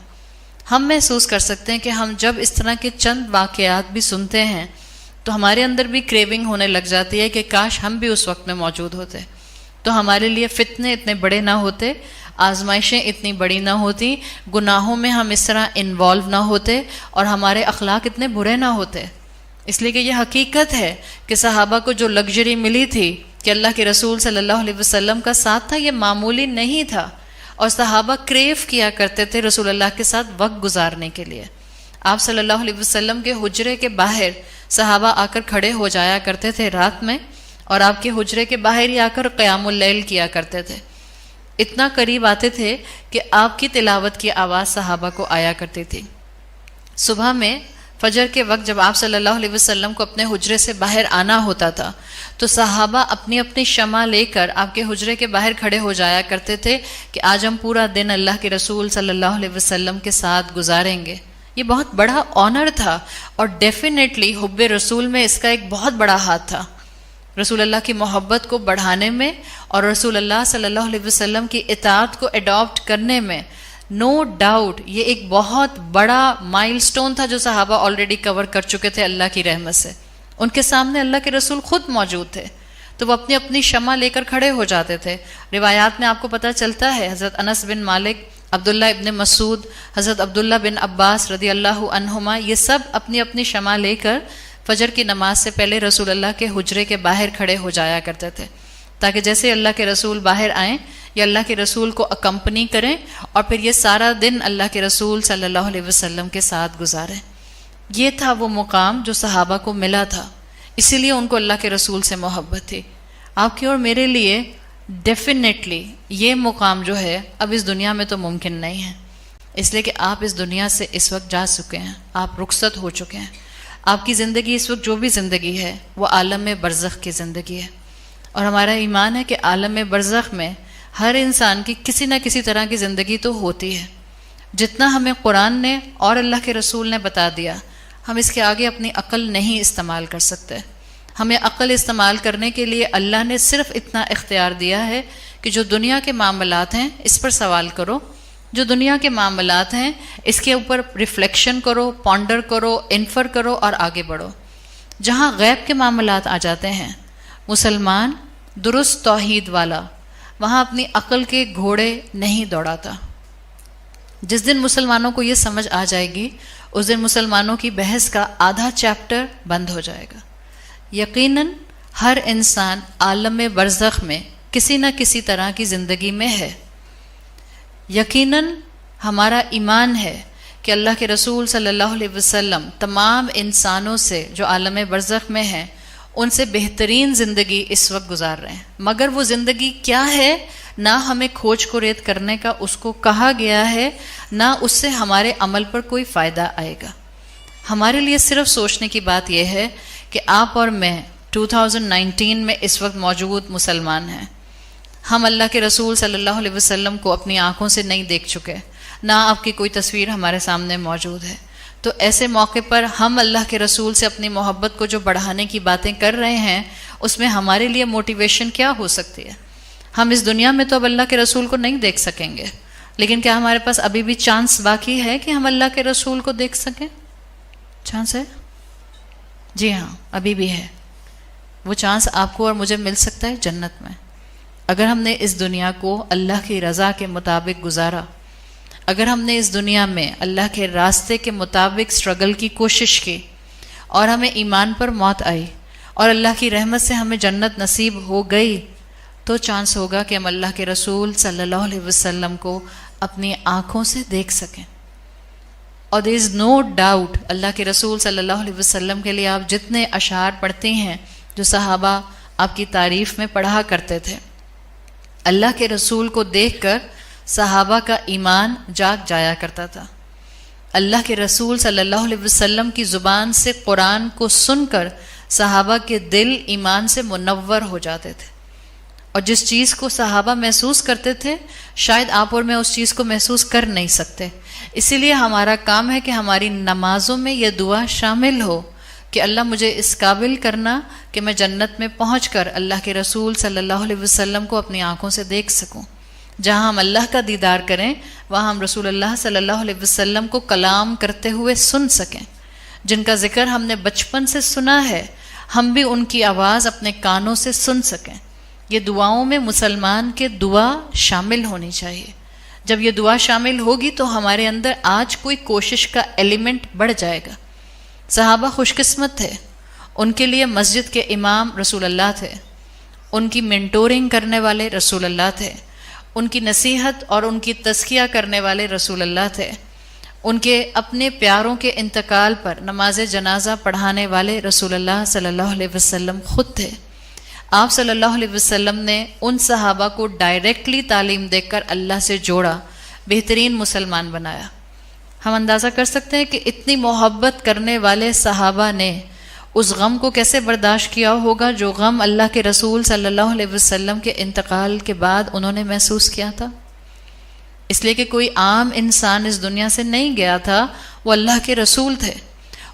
ہم محسوس کر سکتے ہیں کہ ہم جب اس طرح کے چند واقعات بھی سنتے ہیں تو ہمارے اندر بھی کریونگ ہونے لگ جاتی ہے کہ کاش ہم بھی اس وقت میں موجود ہوتے، تو ہمارے لیے فتنے اتنے بڑے نہ ہوتے، آزمائشیں اتنی بڑی نہ ہوتی، گناہوں میں ہم اس طرح انوالو نہ ہوتے، اور ہمارے اخلاق اتنے برے نہ ہوتے۔ اس لیے کہ یہ حقیقت ہے کہ صحابہ کو جو لگژری ملی تھی کہ اللہ کے رسول صلی اللہ علیہ وسلم کا ساتھ تھا، یہ معمولی نہیں تھا، اور صحابہ کریو کیا کرتے تھے رسول اللہ کے ساتھ وقت گزارنے کے لیے۔ آپ صلی اللہ علیہ وسلم کے حجرے کے باہر صحابہ آ کر کھڑے ہو جایا کرتے تھے رات میں، اور آپ کے حجرے کے باہر ہی آ کر قیام اللیل کیا کرتے تھے۔ اتنا قریب آتے تھے کہ آپ کی تلاوت کی آواز صحابہ کو آیا کرتی تھی۔ صبح میں فجر کے وقت جب آپ صلی اللہ علیہ وسلم کو اپنے حجرے سے باہر آنا ہوتا تھا تو صحابہ اپنی اپنی شمع لے کر آپ کے حجرے کے باہر کھڑے ہو جایا کرتے تھے کہ آج ہم پورا دن اللہ کے رسول صلی اللہ علیہ وسلم کے ساتھ گزاریں گے۔ یہ بہت بڑا آنر تھا، اور ڈیفینیٹلی حب رسول میں اس کا ایک بہت بڑا ہاتھ تھا، رسول اللہ کی محبت کو بڑھانے میں اور رسول اللہ صلی اللہ علیہ وسلم کی اطاعت کو اڈاپٹ کرنے میں۔ نو ڈاؤٹ یہ ایک بہت بڑا مائل سٹون تھا جو صحابہ آلریڈی کور کر چکے تھے اللہ کی رحمت سے۔ ان کے سامنے اللہ کے رسول خود موجود تھے، تو وہ اپنی اپنی شمع لے کر کھڑے ہو جاتے تھے۔ روایات میں آپ کو پتہ چلتا ہے حضرت انس بن مالک، عبداللہ ابن مسعود، حضرت عبداللہ بن عباس رضی اللہ عنہما، یہ سب اپنی اپنی شمع لے کر فجر کی نماز سے پہلے رسول اللہ کے حجرے کے باہر کھڑے ہو جایا کرتے تھے، تاکہ جیسے اللہ کے رسول باہر آئیں یا اللہ کے رسول کو اکمپنی کریں، اور پھر یہ سارا دن اللہ کے رسول صلی اللہ علیہ وسلم کے ساتھ گزاریں۔ یہ تھا وہ مقام جو صحابہ کو ملا تھا، اسی لیے ان کو اللہ کے رسول سے محبت تھی۔ آپ کی اور میرے لیے ڈیفینیٹلی یہ مقام جو ہے اب اس دنیا میں تو ممکن نہیں ہے، اس لیے کہ آپ اس دنیا سے اس وقت جا چکے ہیں، آپ رخصت ہو چکے ہیں۔ آپ کی زندگی اس وقت جو بھی زندگی ہے وہ عالم برزخ کی زندگی ہے، اور ہمارا ایمان ہے کہ عالم برزخ میں ہر انسان کی کسی نہ کسی طرح کی زندگی تو ہوتی ہے۔ جتنا ہمیں قرآن نے اور اللہ کے رسول نے بتا دیا، ہم اس کے آگے اپنی عقل نہیں استعمال کر سکتے۔ ہمیں عقل استعمال کرنے کے لیے اللہ نے صرف اتنا اختیار دیا ہے کہ جو دنیا کے معاملات ہیں اس پر سوال کرو، جو دنیا کے معاملات ہیں اس کے اوپر ریفلیکشن کرو، پونڈر کرو، انفر کرو اور آگے بڑھو۔ جہاں غیب کے معاملات آ جاتے ہیں، مسلمان درست توحید والا وہاں اپنی عقل کے گھوڑے نہیں دوڑاتا۔ جس دن مسلمانوں کو یہ سمجھ آ جائے گی، اس دن مسلمانوں کی بحث کا آدھا چیپٹر بند ہو جائے گا۔ یقیناً ہر انسان عالم برزخ میں کسی نہ کسی طرح کی زندگی میں ہے۔ یقیناً ہمارا ایمان ہے کہ اللہ کے رسول صلی اللہ علیہ وسلم تمام انسانوں سے جو عالم برزخ میں ہیں ان سے بہترین زندگی اس وقت گزار رہے ہیں، مگر وہ زندگی کیا ہے نہ ہمیں کھوج کریت کرنے کا اس کو کہا گیا ہے، نہ اس سے ہمارے عمل پر کوئی فائدہ آئے گا۔ ہمارے لیے صرف سوچنے کی بات یہ ہے کہ آپ اور میں 2019 میں اس وقت موجود مسلمان ہیں۔ ہم اللہ کے رسول صلی اللہ علیہ وسلم کو اپنی آنکھوں سے نہیں دیکھ چکے، نہ آپ کی کوئی تصویر ہمارے سامنے موجود ہے۔ تو ایسے موقع پر ہم اللہ کے رسول سے اپنی محبت کو جو بڑھانے کی باتیں کر رہے ہیں، اس میں ہمارے لیے موٹیویشن کیا ہو سکتی ہے؟ ہم اس دنیا میں تو اب اللہ کے رسول کو نہیں دیکھ سکیں گے، لیکن کیا ہمارے پاس ابھی بھی چانس باقی ہے کہ ہم اللہ کے رسول کو دیکھ سکیں؟ چانس ہے؟ جی ہاں، ابھی بھی ہے۔ وہ چانس آپ کو اور مجھے مل سکتا ہے جنت میں، اگر ہم نے اس دنیا کو اللہ کی رضا کے مطابق گزارا، اگر ہم نے اس دنیا میں اللہ کے راستے کے مطابق سٹرگل کی کوشش کی، اور ہمیں ایمان پر موت آئی اور اللہ کی رحمت سے ہمیں جنت نصیب ہو گئی، تو چانس ہوگا کہ ہم اللہ کے رسول صلی اللہ علیہ وسلم کو اپنی آنکھوں سے دیکھ سکیں۔ اور there is no doubt اللہ کے رسول صلی اللہ علیہ وسلم کے لیے آپ جتنے اشعار پڑھتے ہیں جو صحابہ آپ کی تعریف میں پڑھا کرتے تھے، اللہ کے رسول کو دیکھ کر صحابہ کا ایمان جاگ جایا کرتا تھا۔ اللہ کے رسول صلی اللہ علیہ وسلم کی زبان سے قرآن کو سن کر صحابہ کے دل ایمان سے منور ہو جاتے تھے، اور جس چیز کو صحابہ محسوس کرتے تھے شاید آپ اور میں اس چیز کو محسوس کر نہیں سکتے۔ اسی لیے ہمارا کام ہے کہ ہماری نمازوں میں یہ دعا شامل ہو کہ اللہ مجھے اس قابل کرنا کہ میں جنت میں پہنچ کر اللہ کے رسول صلی اللہ علیہ وسلم کو اپنی آنکھوں سے دیکھ سکوں۔ جہاں ہم اللہ کا دیدار کریں وہاں ہم رسول اللہ صلی اللہ علیہ وسلم کو کلام کرتے ہوئے سن سکیں، جن کا ذکر ہم نے بچپن سے سنا ہے، ہم بھی ان کی آواز اپنے کانوں سے سن سکیں۔ یہ دعاؤں میں مسلمان کے دعا شامل ہونی چاہیے۔ جب یہ دعا شامل ہوگی تو ہمارے اندر آج کوئی کوشش کا ایلیمنٹ بڑھ جائے گا۔ صحابہ خوش قسمت تھے، ان کے لیے مسجد کے امام رسول اللہ تھے، ان کی مینٹورنگ کرنے والے رسول اللہ تھے، ان کی نصیحت اور ان کی تزکیہ کرنے والے رسول اللہ تھے، ان کے اپنے پیاروں کے انتقال پر نماز جنازہ پڑھانے والے رسول اللہ صلی اللہ علیہ وسلم خود تھے۔ آپ صلی اللہ علیہ وسلم نے ان صحابہ کو ڈائریکٹلی تعلیم دے کر اللہ سے جوڑا، بہترین مسلمان بنایا۔ ہم اندازہ کر سکتے ہیں کہ اتنی محبت کرنے والے صحابہ نے اس غم کو کیسے برداشت کیا ہوگا جو غم اللہ کے رسول صلی اللہ علیہ وسلم کے انتقال کے بعد انہوں نے محسوس کیا تھا۔ اس لیے کہ کوئی عام انسان اس دنیا سے نہیں گیا تھا، وہ اللہ کے رسول تھے،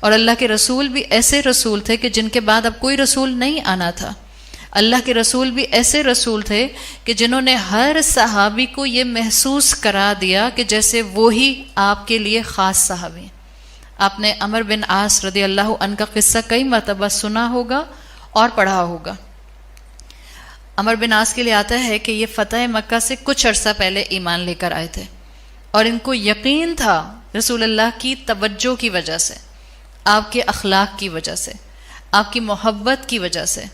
اور اللہ کے رسول بھی ایسے رسول تھے کہ جن کے بعد اب کوئی رسول نہیں آنا تھا۔ اللہ کے رسول بھی ایسے رسول تھے کہ جنہوں نے ہر صحابی کو یہ محسوس کرا دیا کہ جیسے وہی آپ کے لیے خاص صحابی ہیں۔ آپ نے عمر بن عاص رضی اللہ عنہ کا قصہ کئی مرتبہ سنا ہوگا اور پڑھا ہوگا۔ عمر بن عاص کے لیے آتا ہے کہ یہ فتح مکہ سے کچھ عرصہ پہلے ایمان لے کر آئے تھے، اور ان کو یقین تھا رسول اللہ کی توجہ کی وجہ سے، آپ کے اخلاق کی وجہ سے، آپ کی محبت کی وجہ سے،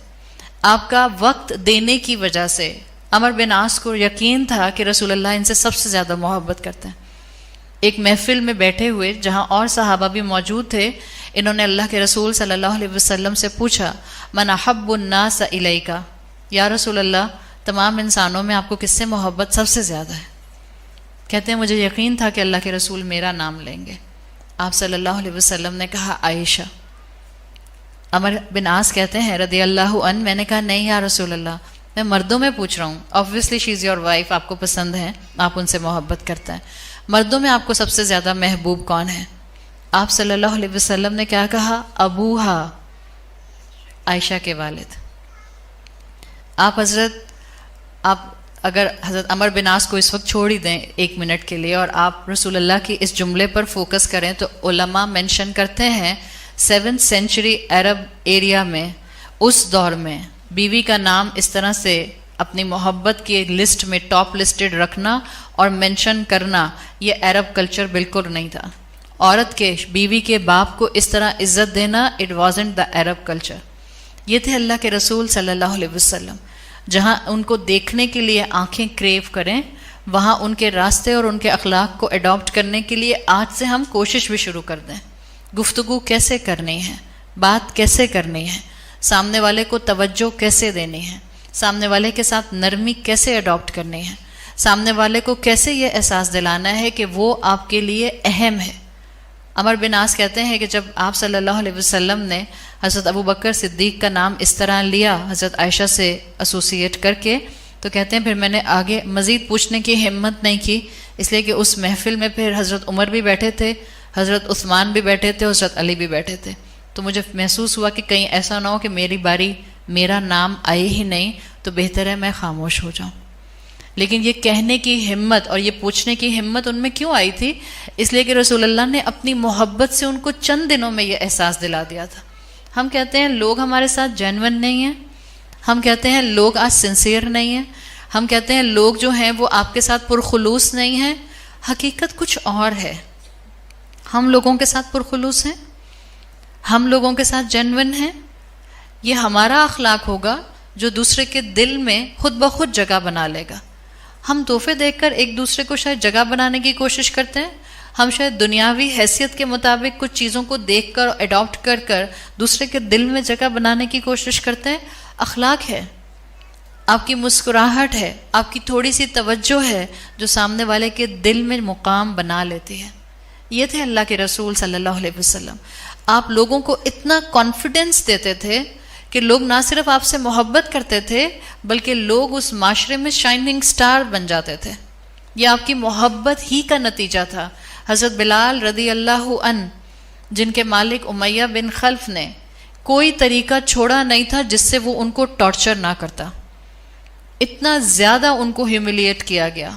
آپ کا وقت دینے کی وجہ سے عمر بن عاص کو یقین تھا کہ رسول اللہ ان سے سب سے زیادہ محبت کرتے ہیں۔ ایک محفل میں بیٹھے ہوئے جہاں اور صحابہ بھی موجود تھے، انہوں نے اللہ کے رسول صلی اللہ علیہ وسلم سے پوچھا، من احب الناس الیک، یا رسول اللہ تمام انسانوں میں آپ کو کس سے محبت سب سے زیادہ ہے؟ کہتے ہیں مجھے یقین تھا کہ اللہ کے رسول میرا نام لیں گے۔ آپ صلی اللہ علیہ وسلم نے کہا عائشہ۔ عمر بن عاص کہتے ہیں رضی اللہ عنہ، میں نے کہا نہیں یا رسول اللہ، میں مردوں میں پوچھ رہا ہوں، obviously she is your wife، آپ کو پسند ہے، آپ ان سے محبت کرتا ہے، مردوں میں آپ کو سب سے زیادہ محبوب کون ہے؟ آپ صلی اللہ علیہ وسلم نے کیا کہا؟ ابوہا، عائشہ کے والد۔ آپ اگر حضرت عمر بن عاص کو اس وقت چھوڑ ہی دیں ایک منٹ کے لیے اور آپ رسول اللہ کی اس جملے پر فوکس کریں تو علماء مینشن کرتے ہیں 7th سینچری عرب ایریا میں اس دور میں بیوی کا نام اس طرح سے اپنی محبت کی لسٹ میں ٹاپ لسٹڈ رکھنا اور مینشن کرنا، یہ عرب کلچر بالکل نہیں تھا۔ عورت کے بیوی کے باپ کو اس طرح عزت دینا، it wasn't the Arab culture. یہ تھے اللہ کے رسول صلی اللہ علیہ وسلم۔ جہاں ان کو دیکھنے کے لیے آنکھیں کریو کریں، وہاں ان کے راستے اور ان کے اخلاق کو اڈاپٹ کرنے کے لیے آج سے ہم کوشش بھی شروع کر دیں۔ گفتگو کیسے کرنی ہے، بات کیسے کرنی ہے، سامنے والے کو توجہ کیسے دینی ہے، سامنے والے کے ساتھ نرمی کیسے اڈاپٹ کرنی ہے، سامنے والے کو کیسے یہ احساس دلانا ہے کہ وہ آپ کے لیے اہم ہے۔ عمر بن عاص کہتے ہیں کہ جب آپ صلی اللہ علیہ وسلم نے حضرت ابو بکر صدیق کا نام اس طرح لیا حضرت عائشہ سے ایسوسیٹ کر کے، تو کہتے ہیں پھر میں نے آگے مزید پوچھنے کی ہمت نہیں کی، اس لیے کہ اس محفل میں پھر حضرت عمر بھی بیٹھے تھے، حضرت عثمان بھی بیٹھے تھے، حضرت علی بھی بیٹھے تھے، تو مجھے محسوس ہوا کہ کہیں ایسا نہ ہو کہ میری باری میرا نام آئے ہی نہیں، تو بہتر ہے میں خاموش ہو جاؤں۔ لیکن یہ کہنے کی ہمت اور یہ پوچھنے کی ہمت ان میں کیوں آئی تھی؟ اس لیے کہ رسول اللہ نے اپنی محبت سے ان کو چند دنوں میں یہ احساس دلا دیا تھا۔ ہم کہتے ہیں لوگ ہمارے ساتھ جینون نہیں ہیں، ہم کہتے ہیں لوگ آج سنسیئر نہیں ہیں، ہم کہتے ہیں لوگ جو ہیں وہ آپ کے ساتھ پرخلوص نہیں ہیں۔ حقیقت کچھ اور ہے۔ ہم لوگوں کے ساتھ پرخلوص ہیں، ہم لوگوں کے ساتھ جینون ہیں۔ یہ ہمارا اخلاق ہوگا جو دوسرے کے دل میں خود بخود جگہ بنا لے گا۔ ہم تحفے دیکھ کر ایک دوسرے کو شاید جگہ بنانے کی کوشش کرتے ہیں، ہم شاید دنیاوی حیثیت کے مطابق کچھ چیزوں کو دیکھ کر اڈاپٹ کر کر دوسرے کے دل میں جگہ بنانے کی کوشش کرتے ہیں۔ اخلاق ہے، آپ کی مسکراہٹ ہے، آپ کی تھوڑی سی توجہ ہے جو سامنے والے کے دل میں مقام بنا لیتی ہے۔ یہ تھے اللہ کے رسول صلی اللہ علیہ وسلم۔ آپ لوگوں کو اتنا کانفیڈنس دیتے تھے کہ لوگ نہ صرف آپ سے محبت کرتے تھے بلکہ لوگ اس معاشرے میں شائننگ سٹار بن جاتے تھے۔ یہ آپ کی محبت ہی کا نتیجہ تھا۔ حضرت بلال رضی اللہ عنہ، جن کے مالک امیہ بن خلف نے کوئی طریقہ چھوڑا نہیں تھا جس سے وہ ان کو ٹارچر نہ کرتا۔ اتنا زیادہ ان کو ہیوملیٹ کیا گیا،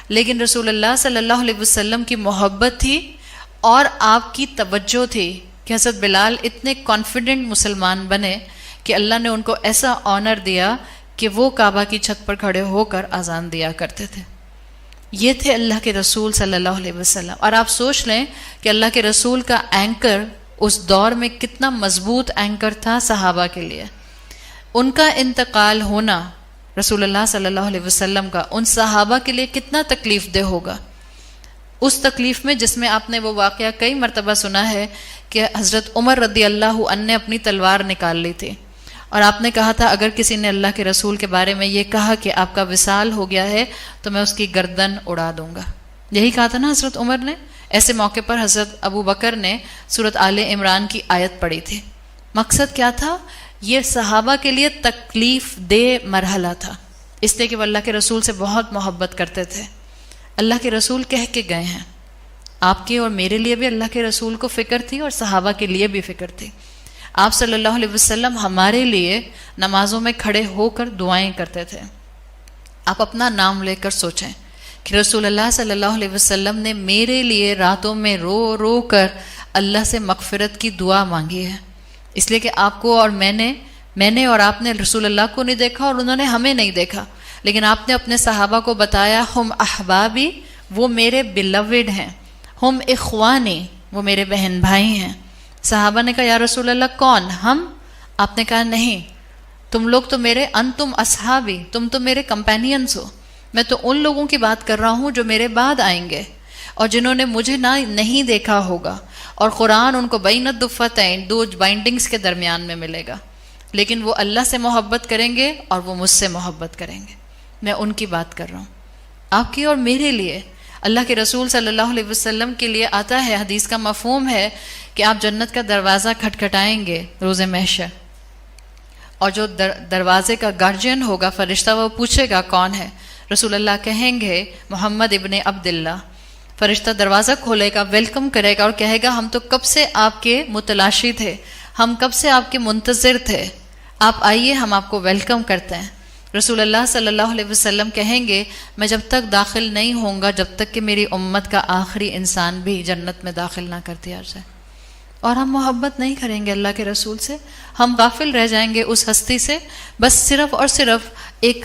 لیکن رسول اللہ صلی اللہ علیہ وسلم کی محبت تھی اور آپ کی توجہ تھی کہ حضرت بلال اتنے کانفیڈنٹ مسلمان بنے کہ اللہ نے ان کو ایسا آنر دیا کہ وہ کعبہ کی چھت پر کھڑے ہو کر اذان دیا کرتے تھے۔ یہ تھے اللہ کے رسول صلی اللہ علیہ وسلم۔ اور آپ سوچ لیں کہ اللہ کے رسول کا اینکر اس دور میں کتنا مضبوط اینکر تھا صحابہ کے لیے۔ ان کا انتقال ہونا رسول اللہ صلی اللہ علیہ وسلم کا ان صحابہ کے لیے کتنا تکلیف دہ ہوگا، اس تکلیف میں جس میں آپ نے وہ واقعہ کئی مرتبہ سنا ہے کہ حضرت عمر رضی اللہ عنہ نے اپنی تلوار نکال لی تھی اور آپ نے کہا تھا اگر کسی نے اللہ کے رسول کے بارے میں یہ کہا کہ آپ کا وصال ہو گیا ہے تو میں اس کی گردن اڑا دوں گا، یہی کہا تھا نا حضرت عمر نے۔ ایسے موقع پر حضرت ابو بکر نے سورۃ آل عمران کی آیت پڑھی تھی۔ مقصد کیا تھا؟ یہ صحابہ کے لیے تکلیف دہ مرحلہ تھا، اس لیے کہ وہ اللہ کے رسول سے بہت محبت کرتے تھے۔ اللہ کے رسول کہہ کے گئے ہیں، آپ کے اور میرے لیے بھی اللہ کے رسول کو فکر تھی اور صحابہ کے لیے بھی فکر تھی۔ آپ صلی اللہ علیہ وسلم ہمارے لیے نمازوں میں کھڑے ہو کر دعائیں کرتے تھے۔ آپ اپنا نام لے کر سوچیں کہ رسول اللہ صلی اللہ علیہ وسلم نے میرے لیے راتوں میں رو رو کر اللہ سے مغفرت کی دعا مانگی ہے، اس لیے کہ آپ کو اور میں نے اور آپ نے رسول اللہ کو نہیں دیکھا اور انہوں نے ہمیں نہیں دیکھا، لیکن آپ نے اپنے صحابہ کو بتایا ہم احبابی، وہ میرے بلوڈ ہیں، ہم اخوانی، وہ میرے بہن بھائی ہیں۔ صحابہ نے کہا یا رسول اللہ کون؟ ہم؟ آپ نے کہا نہیں، تم لوگ تو میرے انتم اصحابی، تم تو میرے کمپینینز ہو، میں تو ان لوگوں کی بات کر رہا ہوں جو میرے بعد آئیں گے اور جنہوں نے مجھے نہیں دیکھا ہوگا، اور قرآن ان کو بین الدفتین، دو بائنڈنگز کے درمیان میں ملے گا، لیکن وہ اللہ سے محبت کریں گے اور وہ مجھ سے محبت کریں گے۔ میں ان کی بات کر رہا ہوں، آپ کی اور میرے لیے۔ اللہ کے رسول صلی اللہ علیہ وسلم کے لیے آتا ہے، حدیث کا مفہوم ہے کہ آپ جنت کا دروازہ کھٹکھٹائیں گے روز محشر، اور جو دروازے کا گارجین ہوگا فرشتہ، وہ پوچھے گا کون ہے؟ رسول اللہ کہیں گے محمد ابن عبداللہ۔ فرشتہ دروازہ کھولے گا، ویلکم کرے گا اور کہے گا ہم تو کب سے آپ کے متلاشی تھے، ہم کب سے آپ کے منتظر تھے، آپ آئیے، ہم آپ کو ویلکم کرتے ہیں۔ رسول اللہ صلی اللہ علیہ وسلم کہیں گے میں جب تک داخل نہیں ہوں گا جب تک کہ میری امت کا آخری انسان بھی جنت میں داخل نہ کر دیا جائے۔ اور ہم محبت نہیں کریں گے اللہ کے رسول سے، ہم غافل رہ جائیں گے اس ہستی سے، بس صرف اور صرف ایک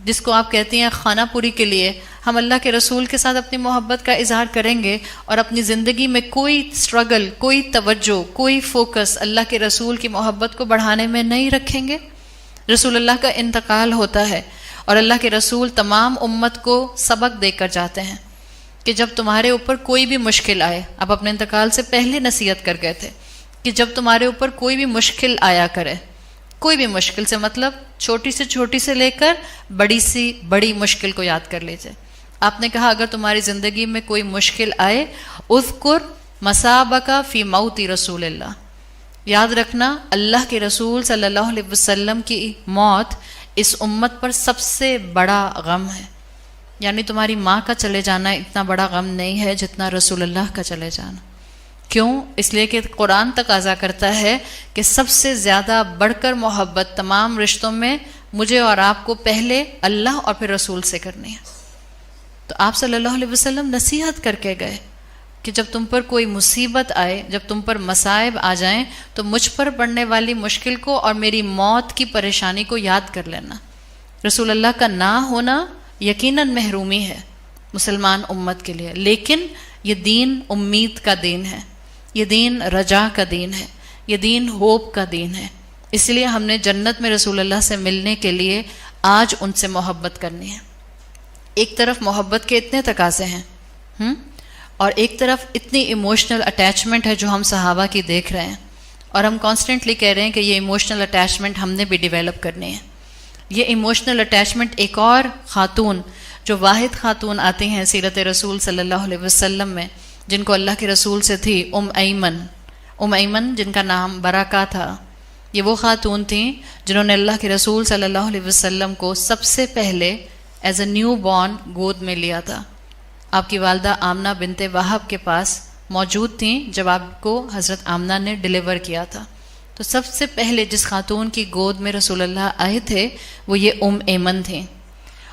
جس کو آپ کہتی ہیں خانہ پوری کے لیے ہم اللہ کے رسول کے ساتھ اپنی محبت کا اظہار کریں گے، اور اپنی زندگی میں کوئی سٹرگل، کوئی توجہ، کوئی فوکس اللہ کے رسول کی محبت کو بڑھانے میں نہیں رکھیں گے۔ رسول اللہ کا انتقال ہوتا ہے اور اللہ کے رسول تمام امت کو سبق دے کر جاتے ہیں کہ جب تمہارے اوپر کوئی بھی مشکل آئے، آپ اپنے انتقال سے پہلے نصیحت کر گئے تھے کہ جب تمہارے اوپر کوئی بھی مشکل آیا کرے، کوئی بھی مشکل سے مطلب چھوٹی سے لے کر بڑی مشکل کو یاد کر لیجئے۔ آپ نے کہا اگر تمہاری زندگی میں کوئی مشکل آئے، اذکر مصابک فی موت رسول اللہ، یاد رکھنا اللہ کے رسول صلی اللہ علیہ وسلم کی موت اس امت پر سب سے بڑا غم ہے، یعنی تمہاری ماں کا چلے جانا اتنا بڑا غم نہیں ہے جتنا رسول اللہ کا چلے جانا۔ کیوں؟ اس لیے کہ قرآن تقاضا کرتا ہے کہ سب سے زیادہ بڑھ کر محبت تمام رشتوں میں مجھے اور آپ کو پہلے اللہ اور پھر رسول سے کرنی ہے۔ تو آپ صلی اللہ علیہ وسلم نصیحت کر کے گئے کہ جب تم پر کوئی مصیبت آئے، جب تم پر مصائب آ جائیں تو مجھ پر پڑنے والی مشکل کو اور میری موت کی پریشانی کو یاد کر لینا۔ رسول اللہ کا نہ ہونا یقیناً محرومی ہے مسلمان امت کے لیے، لیکن یہ دین امید کا دین ہے، یہ دین رجا کا دین ہے، یہ دین ہوپ کا دین ہے۔ اس لیے ہم نے جنت میں رسول اللہ سے ملنے کے لیے آج ان سے محبت کرنی ہے۔ ایک طرف محبت کے اتنے تقاضے ہیں اور ایک طرف اتنی ایموشنل اٹیچمنٹ ہے جو ہم صحابہ کی دیکھ رہے ہیں، اور ہم کانسٹنٹلی کہہ رہے ہیں کہ یہ ایموشنل اٹیچمنٹ ہم نے بھی ڈیولپ کرنی ہے۔ یہ ایموشنل اٹیچمنٹ ایک اور خاتون جو واحد خاتون آتی ہیں سیرت رسول صلی اللہ علیہ وسلم میں، جن کو اللہ کے رسول سے تھی ام ایمن جن کا نام برکہ تھا، یہ وہ خاتون تھیں جنہوں نے اللہ کے رسول صلی اللہ علیہ وسلم کو سب سے پہلے ایز اے نیو بورن گود میں لیا تھا۔ آپ کی والدہ آمنہ بنت وہب کے پاس موجود تھیں جب آپ کو حضرت آمنہ نے ڈیلیور کیا تھا۔ تو سب سے پہلے جس خاتون کی گود میں رسول اللہ آئے تھے وہ یہ ام ایمن تھیں۔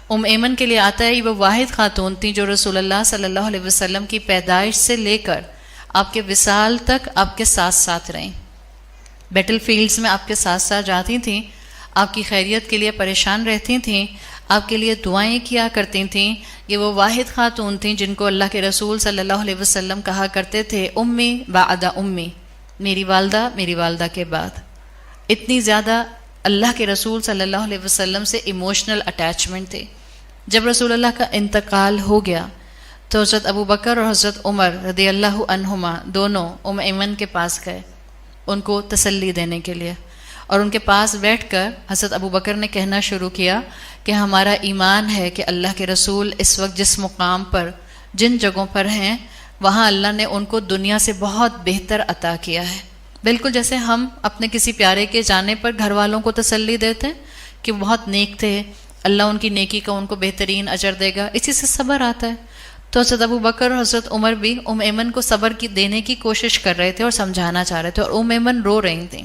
ایمن کے لیے آتا ہے وہ واحد خاتون تھیں جو رسول اللہ صلی اللہ علیہ وسلم کی پیدائش سے لے کر آپ کے وصال تک آپ کے ساتھ ساتھ رہیں، بیٹل فیلڈز میں آپ کے ساتھ ساتھ جاتی تھیں، آپ کی خیریت کے لیے پریشان رہتی تھیں، آپ کے لیے دعائیں کیا کرتی تھیں۔ یہ وہ واحد خاتون تھیں جن کو اللہ کے رسول صلی اللہ علیہ وسلم کہا کرتے تھے امی بعد امی، میری والدہ کے بعد۔ اتنی زیادہ اللہ کے رسول صلی اللہ علیہ وسلم سے ایموشنل اٹیچمنٹ تھے۔ جب رسول اللہ کا انتقال ہو گیا تو حضرت ابو بکر اور حضرت عمر رضی اللہ عنہما دونوں ایمن کے پاس گئے ان کو تسلی دینے کے لیے، اور ان کے پاس بیٹھ کر حضرت ابو بکر نے کہنا شروع کیا کہ ہمارا ایمان ہے کہ اللہ کے رسول اس وقت جس مقام پر جن جگہوں پر ہیں وہاں اللہ نے ان کو دنیا سے بہت بہتر عطا کیا ہے، بالکل جیسے ہم اپنے کسی پیارے کے جانے پر گھر والوں کو تسلی دیتے ہیں کہ بہت نیک تھے، اللہ ان کی نیکی کا ان کو بہترین اجر دے گا، اسی سے صبر آتا ہے۔ تو حضرت ابو بکر اور حضرت عمر بھی ایمن کو صبر کی دینے کی کوشش کر رہے تھے اور سمجھانا چاہ رہے تھے، اور ایمن رو رہی تھیں۔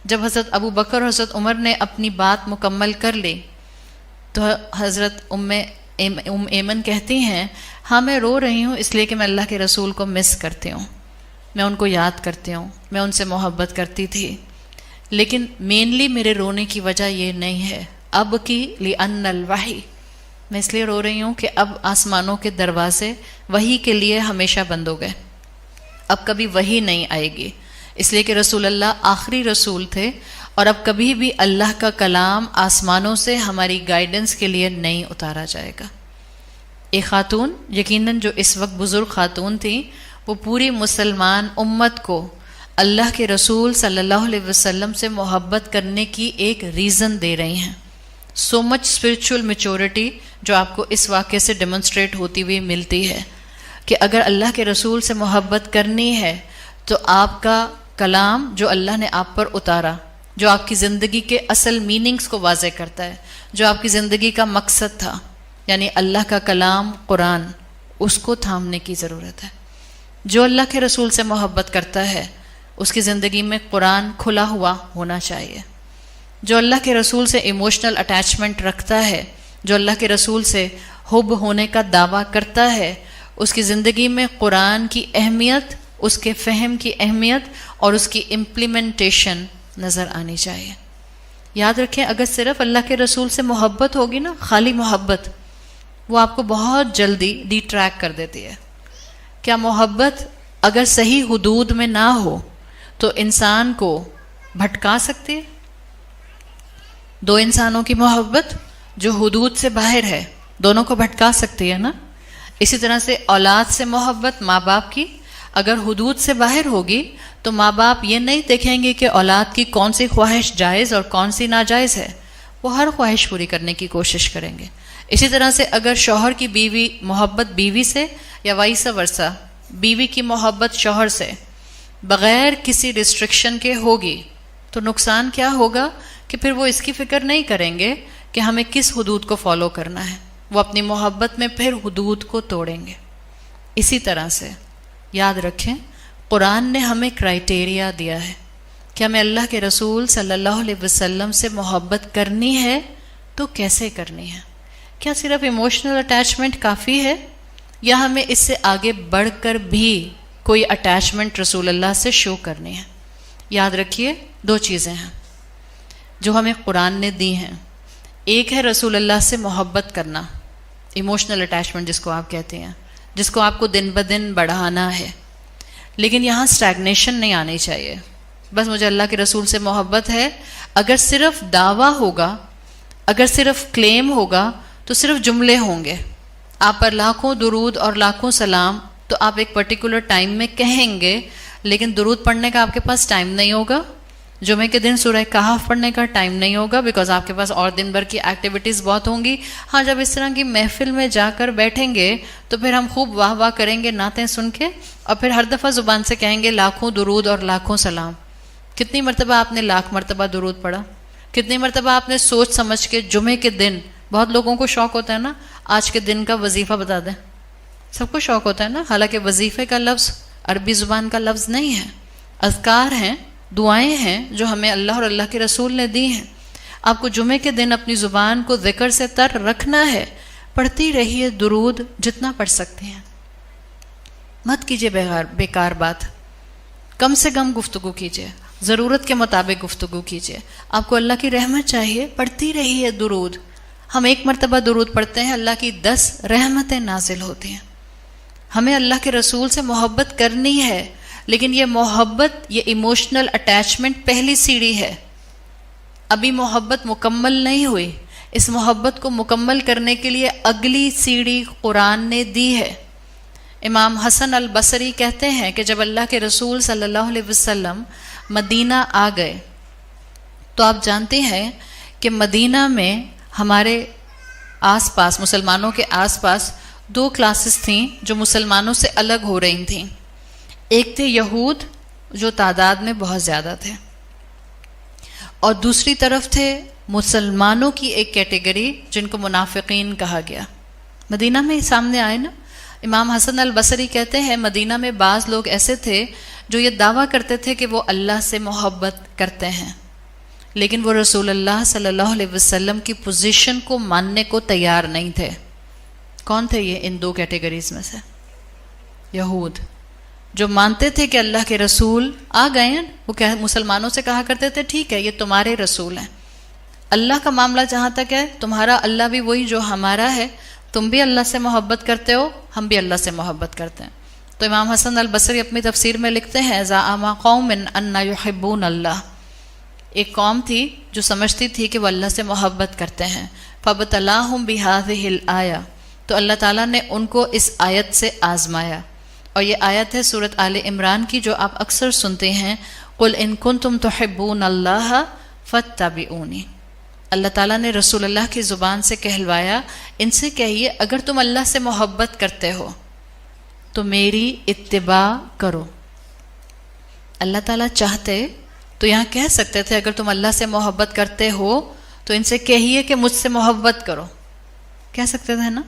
جب حضرت ابو بکر اور حضرت عمر نے اپنی بات مکمل کر لی تو حضرت ایمن کہتی ہیں ہاں میں رو رہی ہوں اس لیے کہ میں اللہ کے رسول کو مس کرتی ہوں، میں ان کو یاد کرتی ہوں، میں ان سے محبت کرتی تھی، لیکن مینلی میرے رونے کی وجہ یہ نہیں ہے، اب کی لأن الوحی، میں اس لیے رو رہی ہوں کہ اب آسمانوں کے دروازے وحی کے لیے ہمیشہ بند ہو گئے، اب کبھی وحی نہیں آئے گی، اس لیے کہ رسول اللہ آخری رسول تھے، اور اب کبھی بھی اللہ کا کلام آسمانوں سے ہماری گائیڈنس کے لیے نہیں اتارا جائے گا۔ ایک خاتون یقیناً جو اس وقت بزرگ خاتون تھیں، وہ پوری مسلمان امت کو اللہ کے رسول صلی اللہ علیہ وسلم سے محبت کرنے کی ایک ریزن دے رہی ہیں۔ سو مچ اسپرچول میچورٹی جو آپ کو اس واقعے سے ڈیمونسٹریٹ ہوتی ہوئی ملتی ہے کہ اگر اللہ کے رسول سے محبت کرنی ہے تو آپ کا کلام جو اللہ نے آپ پر اتارا، جو آپ کی زندگی کے اصل میننگز کو واضح کرتا ہے، جو آپ کی زندگی کا مقصد تھا، یعنی اللہ کا کلام قرآن، اس کو تھامنے کی ضرورت ہے۔ جو اللہ کے رسول سے محبت کرتا ہے اس کی زندگی میں قرآن کھلا ہوا ہونا چاہیے۔ جو اللہ کے رسول سے ایموشنل اٹیچمنٹ رکھتا ہے، جو اللہ کے رسول سے حب ہونے کا دعویٰ کرتا ہے، اس کی زندگی میں قرآن کی اہمیت، اس کے فہم کی اہمیت اور اس کی امپلیمنٹیشن نظر آنی چاہیے۔ یاد رکھیں اگر صرف اللہ کے رسول سے محبت ہوگی نا، خالی محبت، وہ آپ کو بہت جلدی ڈی ٹریک کر دیتی ہے۔ کیا محبت اگر صحیح حدود میں نہ ہو تو انسان کو بھٹکا سکتی ہے؟ دو انسانوں کی محبت جو حدود سے باہر ہے دونوں کو بھٹکا سکتی ہے نا۔ اسی طرح سے اولاد سے محبت ماں باپ کی اگر حدود سے باہر ہوگی تو ماں باپ یہ نہیں دیکھیں گے کہ اولاد کی کون سی خواہش جائز اور کون سی ناجائز ہے، وہ ہر خواہش پوری کرنے کی کوشش کریں گے۔ اسی طرح سے اگر شوہر کی بیوی محبت بیوی سے یا وائس ورثہ بیوی کی محبت شوہر سے بغیر کسی ریسٹرکشن کے ہوگی تو نقصان کیا ہوگا کہ پھر وہ اس کی فکر نہیں کریں گے کہ ہمیں کس حدود کو فالو کرنا ہے، وہ اپنی محبت میں پھر حدود کو توڑیں گے۔ اسی طرح سے یاد رکھیں قرآن نے ہمیں کرائیٹیریا دیا ہے کہ ہمیں اللہ کے رسول صلی اللہ علیہ وسلم سے محبت کرنی ہے تو کیسے کرنی ہے۔ کیا صرف ایموشنل اٹیچمنٹ کافی ہے یا ہمیں اس سے آگے بڑھ کر بھی کوئی اٹیچمنٹ رسول اللہ سے شو کرنی ہے؟ یاد رکھیے دو چیزیں ہیں جو ہمیں قرآن نے دی ہیں۔ ایک ہے رسول اللہ سے محبت کرنا، ایموشنل اٹیچمنٹ جس کو آپ کہتے ہیں، جس کو آپ کو دن بدن بڑھانا ہے، لیکن یہاں اسٹیگنیشن نہیں آنی چاہیے۔ بس مجھے اللہ کے رسول سے محبت ہے، اگر صرف دعویٰ ہوگا، اگر صرف کلیم ہوگا تو صرف جملے ہوں گے، آپ پر لاکھوں درود اور لاکھوں سلام تو آپ ایک پرٹیکولر ٹائم میں کہیں گے، لیکن درود پڑھنے کا آپ کے پاس ٹائم نہیں ہوگا، جمعے کے دن سورہ کہف پڑھنے کا ٹائم نہیں ہوگا، بیکاز آپ کے پاس اور دن بھر کی ایکٹیویٹیز بہت ہوں گی۔ ہاں جب اس طرح کی محفل میں جا کر بیٹھیں گے تو پھر ہم خوب واہ واہ کریں گے نعتیں سن کے، اور پھر ہر دفعہ زبان سے کہیں گے لاکھوں درود اور لاکھوں سلام۔ کتنی مرتبہ آپ نے لاکھ مرتبہ درود پڑھا؟ کتنی مرتبہ آپ نے سوچ سمجھ کے جمعے کے دن، بہت لوگوں کو شوق ہوتا ہے نا آج کے دن کا وظیفہ بتا دیں، سب کو شوق ہوتا ہے نا، حالانکہ وظیفے کا لفظ عربی زبان کا لفظ نہیں ہے، اذکار ہیں، دعائیں ہیں جو ہمیں اللہ اور اللہ کے رسول نے دی ہیں۔ آپ کو جمعے کے دن اپنی زبان کو ذکر سے تر رکھنا ہے، پڑھتی رہیے درود جتنا پڑھ سکتے ہیں، مت کیجیے بیکار بات، کم سے کم گفتگو کیجیے، ضرورت کے مطابق گفتگو کیجیے. آپ کو اللہ کی رحمت چاہیے، پڑھتی رہیے درود. ہم ایک مرتبہ درود پڑھتے ہیں، اللہ کی 10 رحمتیں نازل ہوتی ہیں. ہمیں اللہ کے رسول سے محبت کرنی ہے، لیکن یہ محبت، یہ ایموشنل اٹیچمنٹ پہلی سیڑھی ہے. ابھی محبت مکمل نہیں ہوئی. اس محبت کو مکمل کرنے کے لیے اگلی سیڑھی قرآن نے دی ہے. امام حسن البصری کہتے ہیں کہ جب اللہ کے رسول صلی اللہ علیہ وسلم مدینہ آ گئے تو آپ جانتے ہیں کہ مدینہ میں ہمارے آس پاس، مسلمانوں کے آس پاس 2 کلاسز تھیں جو مسلمانوں سے الگ ہو رہی تھیں. ایک تھے یہود جو تعداد میں بہت زیادہ تھے، اور دوسری طرف تھے مسلمانوں کی ایک کیٹیگری جن کو منافقین کہا گیا. مدینہ میں سامنے آئے نا. امام حسن البصری کہتے ہیں مدینہ میں بعض لوگ ایسے تھے جو یہ دعویٰ کرتے تھے کہ وہ اللہ سے محبت کرتے ہیں، لیکن وہ رسول اللہ صلی اللہ علیہ وسلم کی پوزیشن کو ماننے کو تیار نہیں تھے. کون تھے یہ؟ ان 2 کیٹیگریز میں سے یہود، جو مانتے تھے کہ اللہ کے رسول آ گئے ہیں. وہ مسلمانوں سے کہا کرتے تھے ٹھیک ہے یہ تمہارے رسول ہیں، اللہ کا معاملہ جہاں تک ہے تمہارا اللہ بھی وہی جو ہمارا ہے، تم بھی اللہ سے محبت کرتے ہو، ہم بھی اللہ سے محبت کرتے ہیں. تو امام حسن البصری اپنی تفسیر میں لکھتے ہیں زعم قوم ان یحبون اللہ. ایک قوم تھی جو سمجھتی تھی کہ وہ اللہ سے محبت کرتے ہیں. فابتلاہم بہذہ الآیہ، تو اللہ تعالیٰ نے ان کو اس آیت سے آزمایا. اور یہ آیت ہے سورۃ آل عمران کی جو آپ اکثر سنتے ہیں، قل ان کنتم تحبون اللہ فاتبعونی. اللہ تعالیٰ نے رسول اللہ کی زبان سے کہلوایا، ان سے کہیے اگر تم اللہ سے محبت کرتے ہو تو میری اتباع کرو. اللہ تعالیٰ چاہتے تو یہاں کہہ سکتے تھے اگر تم اللہ سے محبت کرتے ہو تو ان سے کہیے کہ مجھ سے محبت کرو، کہہ سکتے تھے نا.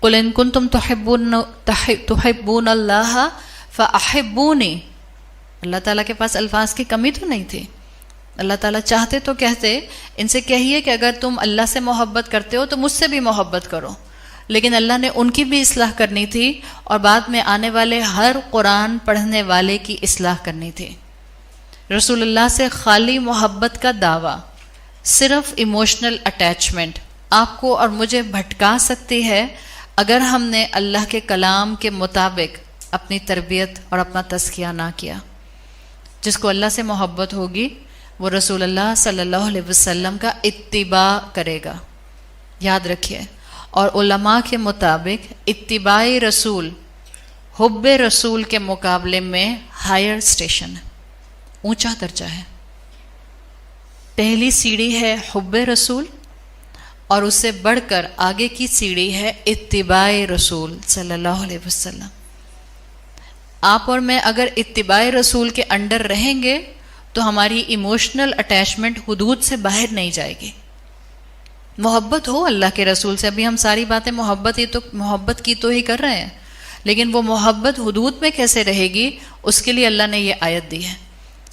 قل ان کنتم تحبون اللہ فاحبونی. اللہ تعالیٰ کے پاس الفاظ کی کمی تو نہیں تھی. اللہ تعالیٰ چاہتے تو کہتے ان سے کہیے کہ اگر تم اللہ سے محبت کرتے ہو تو مجھ سے بھی محبت کرو. لیکن اللہ نے ان کی بھی اصلاح کرنی تھی اور بعد میں آنے والے ہر قرآن پڑھنے والے کی اصلاح کرنی تھی. رسول اللہ سے خالی محبت کا دعویٰ، صرف ایموشنل اٹیچمنٹ آپ کو اور مجھے بھٹکا سکتی ہے اگر ہم نے اللہ کے کلام کے مطابق اپنی تربیت اور اپنا تزکیہ نہ کیا. جس کو اللہ سے محبت ہوگی وہ رسول اللہ صلی اللہ علیہ وسلم کا اتباع کرے گا. یاد رکھیے. اور علماء کے مطابق اتباع رسول حب رسول کے مقابلے میں ہائر اسٹیشن ہے، اونچا درجہ ہے. پہلی سیڑھی ہے حب رسول، اور اس سے بڑھ کر آگے کی سیڑھی ہے اتباع رسول صلی اللہ علیہ وسلم. آپ اور میں اگر اتباع رسول کے انڈر رہیں گے تو ہماری ایموشنل اٹیچمنٹ حدود سے باہر نہیں جائے گی. محبت ہو اللہ کے رسول سے. ابھی ہم ساری باتیں محبت کی تو ہی کر رہے ہیں، لیکن وہ محبت حدود میں کیسے رہے گی اس کے لیے اللہ نے یہ آیت دی ہے.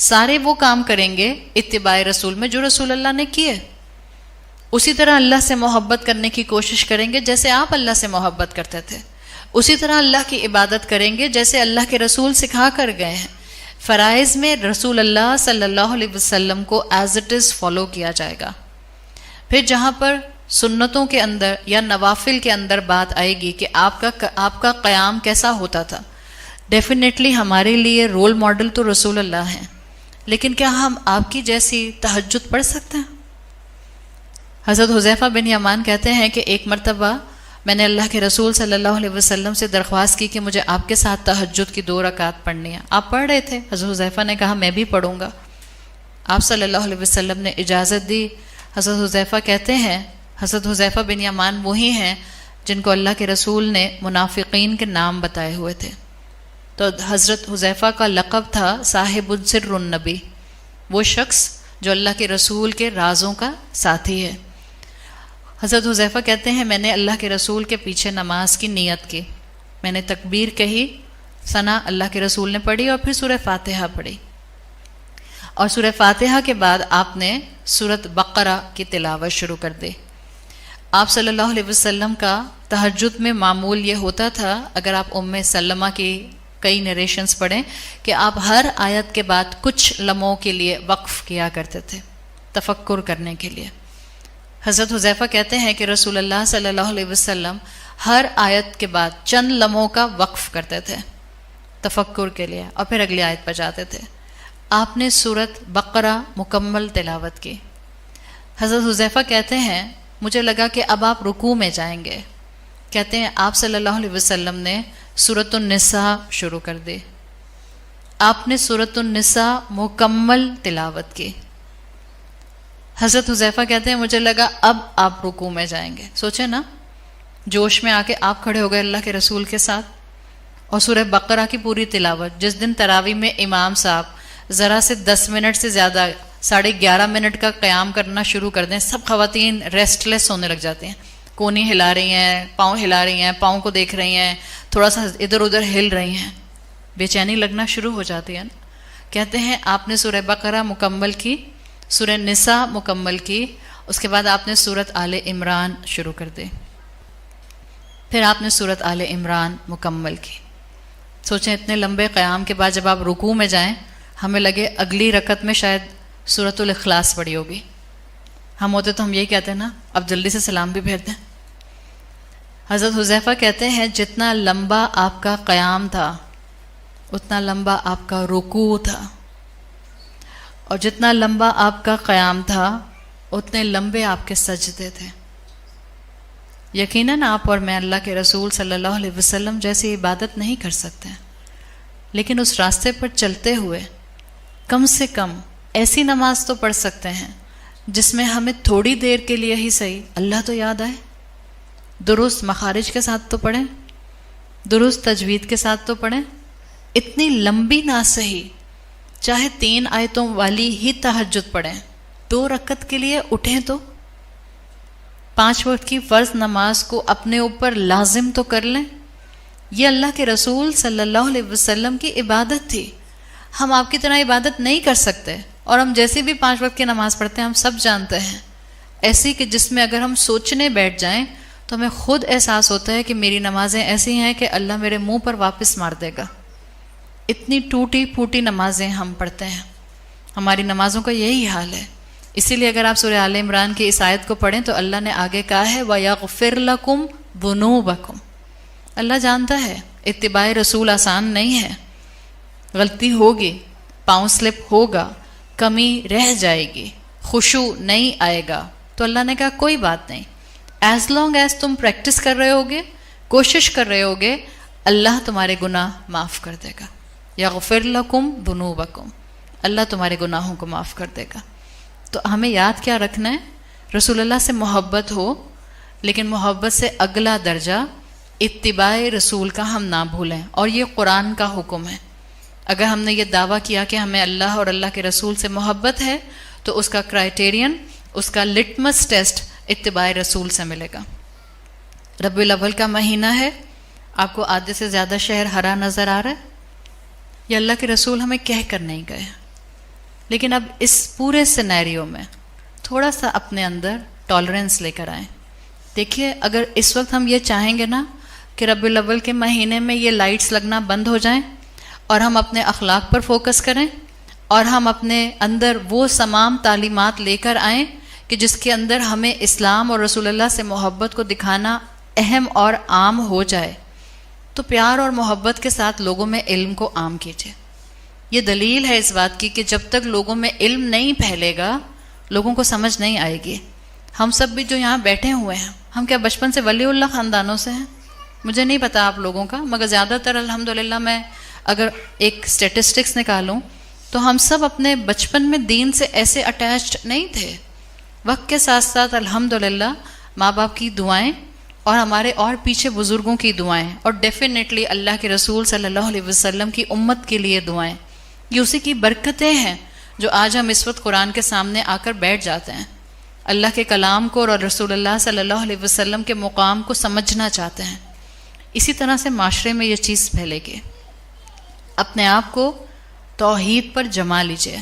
سارے وہ کام کریں گے اتباع رسول میں جو رسول اللہ نے کیے، اسی طرح اللہ سے محبت کرنے کی کوشش کریں گے جیسے آپ اللہ سے محبت کرتے تھے، اسی طرح اللہ کی عبادت کریں گے جیسے اللہ کے رسول سکھا کر گئے ہیں. فرائض میں رسول اللہ صلی اللہ علیہ وسلم کو ایز اٹ از فالو کیا جائے گا. پھر جہاں پر سنتوں کے اندر یا نوافل کے اندر بات آئے گی کہ آپ کا قیام کیسا ہوتا تھا، ڈیفینیٹلی ہمارے لیے رول ماڈل تو رسول اللہ ہیں، لیکن کیا ہم آپ کی جیسی تہجد پڑھ سکتے ہیں؟ حضرت حذیفہ بن یمان کہتے ہیں کہ ایک مرتبہ میں نے اللہ کے رسول صلی اللہ علیہ وسلم سے درخواست کی کہ مجھے آپ کے ساتھ تہجد کی 2 رکعت پڑھنی ہے. آپ پڑھ رہے تھے. حضرت حذیفہ نے کہا میں بھی پڑھوں گا. آپ صلی اللہ علیہ وسلم نے اجازت دی. حضرت حذیفہ کہتے ہیں حضرت حذیفہ بن یمان وہی ہیں جن کو اللہ کے رسول نے منافقین کے نام بتائے ہوئے تھے. تو حضرت حذیفہ کا لقب تھا صاحب السر النبی، وہ شخص جو اللہ کے رسول کے رازوں کا ساتھی ہے. حضرت حذیفہ کہتے ہیں میں نے اللہ کے رسول کے پیچھے نماز کی نیت کی. میں نے تکبیر کہی، ثنا اللہ کے رسول نے پڑھی اور پھر سورہ فاتحہ پڑھی. اور سورہ فاتحہ کے بعد آپ نے سورت بقرہ کی تلاوت شروع کر دی۔ آپ صلی اللہ علیہ وسلم کا تہجد میں معمول یہ ہوتا تھا، اگر آپ ام سلمہ کی کئی نریشنز پڑھیں، کہ آپ ہر آیت کے بعد کچھ لمحوں کے لیے وقف کیا کرتے تھے تفکر کرنے کے لیے۔ حضرت حذیفہ کہتے ہیں کہ رسول اللہ صلی اللہ علیہ وسلم ہر آیت کے بعد چند لمحوں کا وقف کرتے تھے تفکر کے لیے، اور پھر اگلی آیت پر جاتے تھے۔ آپ نے سورت بقرہ مکمل تلاوت کی۔ حضرت حذیفہ کہتے ہیں مجھے لگا کہ اب آپ رکوع میں جائیں گے، کہتے ہیں آپ صلی اللہ علیہ وسلم نے سورۃ النساء شروع کر دی۔ آپ نے سورۃ النساء مکمل تلاوت کی۔ حضرت حذیفہ کہتے ہیں مجھے لگا اب آپ رکوع میں جائیں گے۔ سوچیں نا، جوش میں آ کے آپ کھڑے ہو گئے اللہ کے رسول کے ساتھ، اور سورہ بقرہ کی پوری تلاوت۔ جس دن تراویح میں امام صاحب ذرا سے 10 منٹ سے زیادہ 11:30 منٹ کا قیام کرنا شروع کر دیں، سب خواتین ریسٹ لیس ہونے لگ جاتی ہیں، کونی ہلا رہی ہیں، پاؤں ہلا رہی ہیں، پاؤں کو دیکھ رہی ہیں، تھوڑا سا ادھر ادھر ہل رہی ہیں، بے چینی لگنا شروع ہو جاتی ہے نا۔ کہتے ہیں آپ نے سورہ بقرہ مکمل کی، سورہ نساء مکمل کی، اس کے بعد آپ نے سورت آل عمران شروع کر دی، پھر آپ نے سورت آل عمران مکمل کی۔ سوچیں اتنے لمبے قیام کے بعد جب آپ رکوع میں جائیں، ہمیں لگے اگلی رکعت میں شاید سورۃ الاخلاص پڑھی ہوگی۔ ہم ہوتے تو ہم یہی کہتے ہیں نا، اب جلدی سے سلام بھی بھیج دیں۔ حضرت حذیفہ کہتے ہیں جتنا لمبا آپ کا قیام تھا اتنا لمبا آپ کا رکوع تھا، اور جتنا لمبا آپ کا قیام تھا اتنے لمبے آپ کے سجدے تھے۔ یقیناً آپ اور میں اللہ کے رسول صلی اللہ علیہ وسلم جیسی عبادت نہیں کر سکتے، لیکن اس راستے پر چلتے ہوئے کم سے کم ایسی نماز تو پڑھ سکتے ہیں جس میں ہمیں تھوڑی دیر کے لیے ہی صحیح اللہ تو یاد آئے، درست مخارج کے ساتھ تو پڑھیں، درست تجوید کے ساتھ تو پڑھیں۔ اتنی لمبی نہ صحیح، چاہے 3 آیتوں والی ہی تہجد پڑھیں، 2 رکعت کے لیے اٹھیں تو 5 وقت کی فرض نماز کو اپنے اوپر لازم تو کر لیں۔ یہ اللہ کے رسول صلی اللہ علیہ وسلم کی عبادت تھی۔ ہم آپ کی طرح عبادت نہیں کر سکتے، اور ہم جیسے بھی 5 وقت کی نماز پڑھتے ہیں ہم سب جانتے ہیں، ایسی کہ جس میں اگر ہم سوچنے بیٹھ جائیں تو ہمیں خود احساس ہوتا ہے کہ میری نمازیں ایسی ہیں کہ اللہ میرے منہ پر واپس مار دے گا۔ اتنی ٹوٹی پھوٹی نمازیں ہم پڑھتے ہیں، ہماری نمازوں کا یہی حال ہے۔ اسی لیے اگر آپ سورہ آل عمران کی اس آیت کو پڑھیں تو اللہ نے آگے کہا ہے وَيَغْفِرْ لَكُمْ ذُنُوبَكُمْ۔ اللہ جانتا ہے اتباع رسول آسان نہیں ہے، غلطی ہوگی، پاؤں سلپ ہوگا، کمی رہ جائے گی، خشوع نہیں آئے گا، تو اللہ نے کہا کوئی بات نہیں، ایز لانگ ایز تم پریکٹس کر رہے ہوگے، کوشش کر رہے ہوگے، اللہ تمہارے گناہ معاف کر دے گا۔ یغفر لکم ذنوبکم، اللہ تمہارے گناہوں کو معاف کر دے گا۔ تو ہمیں یاد کیا رکھنا ہے؟ رسول اللہ سے محبت ہو، لیکن محبت سے اگلا درجہ اتباع رسول کا ہم نہ بھولیں، اور یہ قرآن کا حکم ہے۔ اگر ہم نے یہ دعویٰ کیا کہ ہمیں اللہ اور اللہ کے رسول سے محبت ہے تو اس کا کرائٹیرین، اس کا لٹمس ٹیسٹ اتباع رسول سے ملے گا۔ ربیع الاول کا مہینہ ہے، آپ کو آدھے سے زیادہ شہر ہرا نظر آ رہا ہے، یہ اللہ کے رسول ہمیں کہہ کر نہیں گئے، لیکن اب اس پورے سینیریو میں تھوڑا سا اپنے اندر ٹالرنس لے کر آئیں۔ دیکھیے اگر اس وقت ہم یہ چاہیں گے نا کہ ربیع الاول کے مہینے میں یہ لائٹس لگنا بند ہو جائیں اور ہم اپنے اخلاق پر فوکس کریں، اور ہم اپنے اندر وہ تمام تعلیمات لے کر آئیں کہ جس کے اندر ہمیں اسلام اور رسول اللہ سے محبت کو دکھانا اہم اور عام ہو جائے، تو پیار اور محبت کے ساتھ لوگوں میں علم کو عام کیجیے۔ یہ دلیل ہے اس بات کی کہ جب تک لوگوں میں علم نہیں پھیلے گا لوگوں کو سمجھ نہیں آئے گی۔ ہم سب بھی جو یہاں بیٹھے ہوئے ہیں، ہم کیا بچپن سے ولی اللہ خاندانوں سے ہیں؟ مجھے نہیں پتا آپ لوگوں کا، مگر زیادہ تر الحمدللہ میں اگر ایک سٹیٹسٹکس نکالوں تو ہم سب اپنے بچپن میں دین سے ایسے اٹیچڈ نہیں تھے۔ وقت کے ساتھ ساتھ الحمدللہ ماں باپ کی دعائیں اور ہمارے اور پیچھے بزرگوں کی دعائیں، اور ڈیفینیٹلی اللہ کے رسول صلی اللہ علیہ وسلم کی امت کے لیے دعائیں، یہ اسی کی برکتیں ہیں جو آج ہم اس وقت قرآن کے سامنے آ کر بیٹھ جاتے ہیں، اللہ کے کلام کو اور رسول اللہ صلی اللہ علیہ وسلم کے مقام کو سمجھنا چاہتے ہیں۔ اسی طرح سے معاشرے میں یہ چیز پھیلے گی۔ اپنے آپ کو توحید پر جما لیجئے،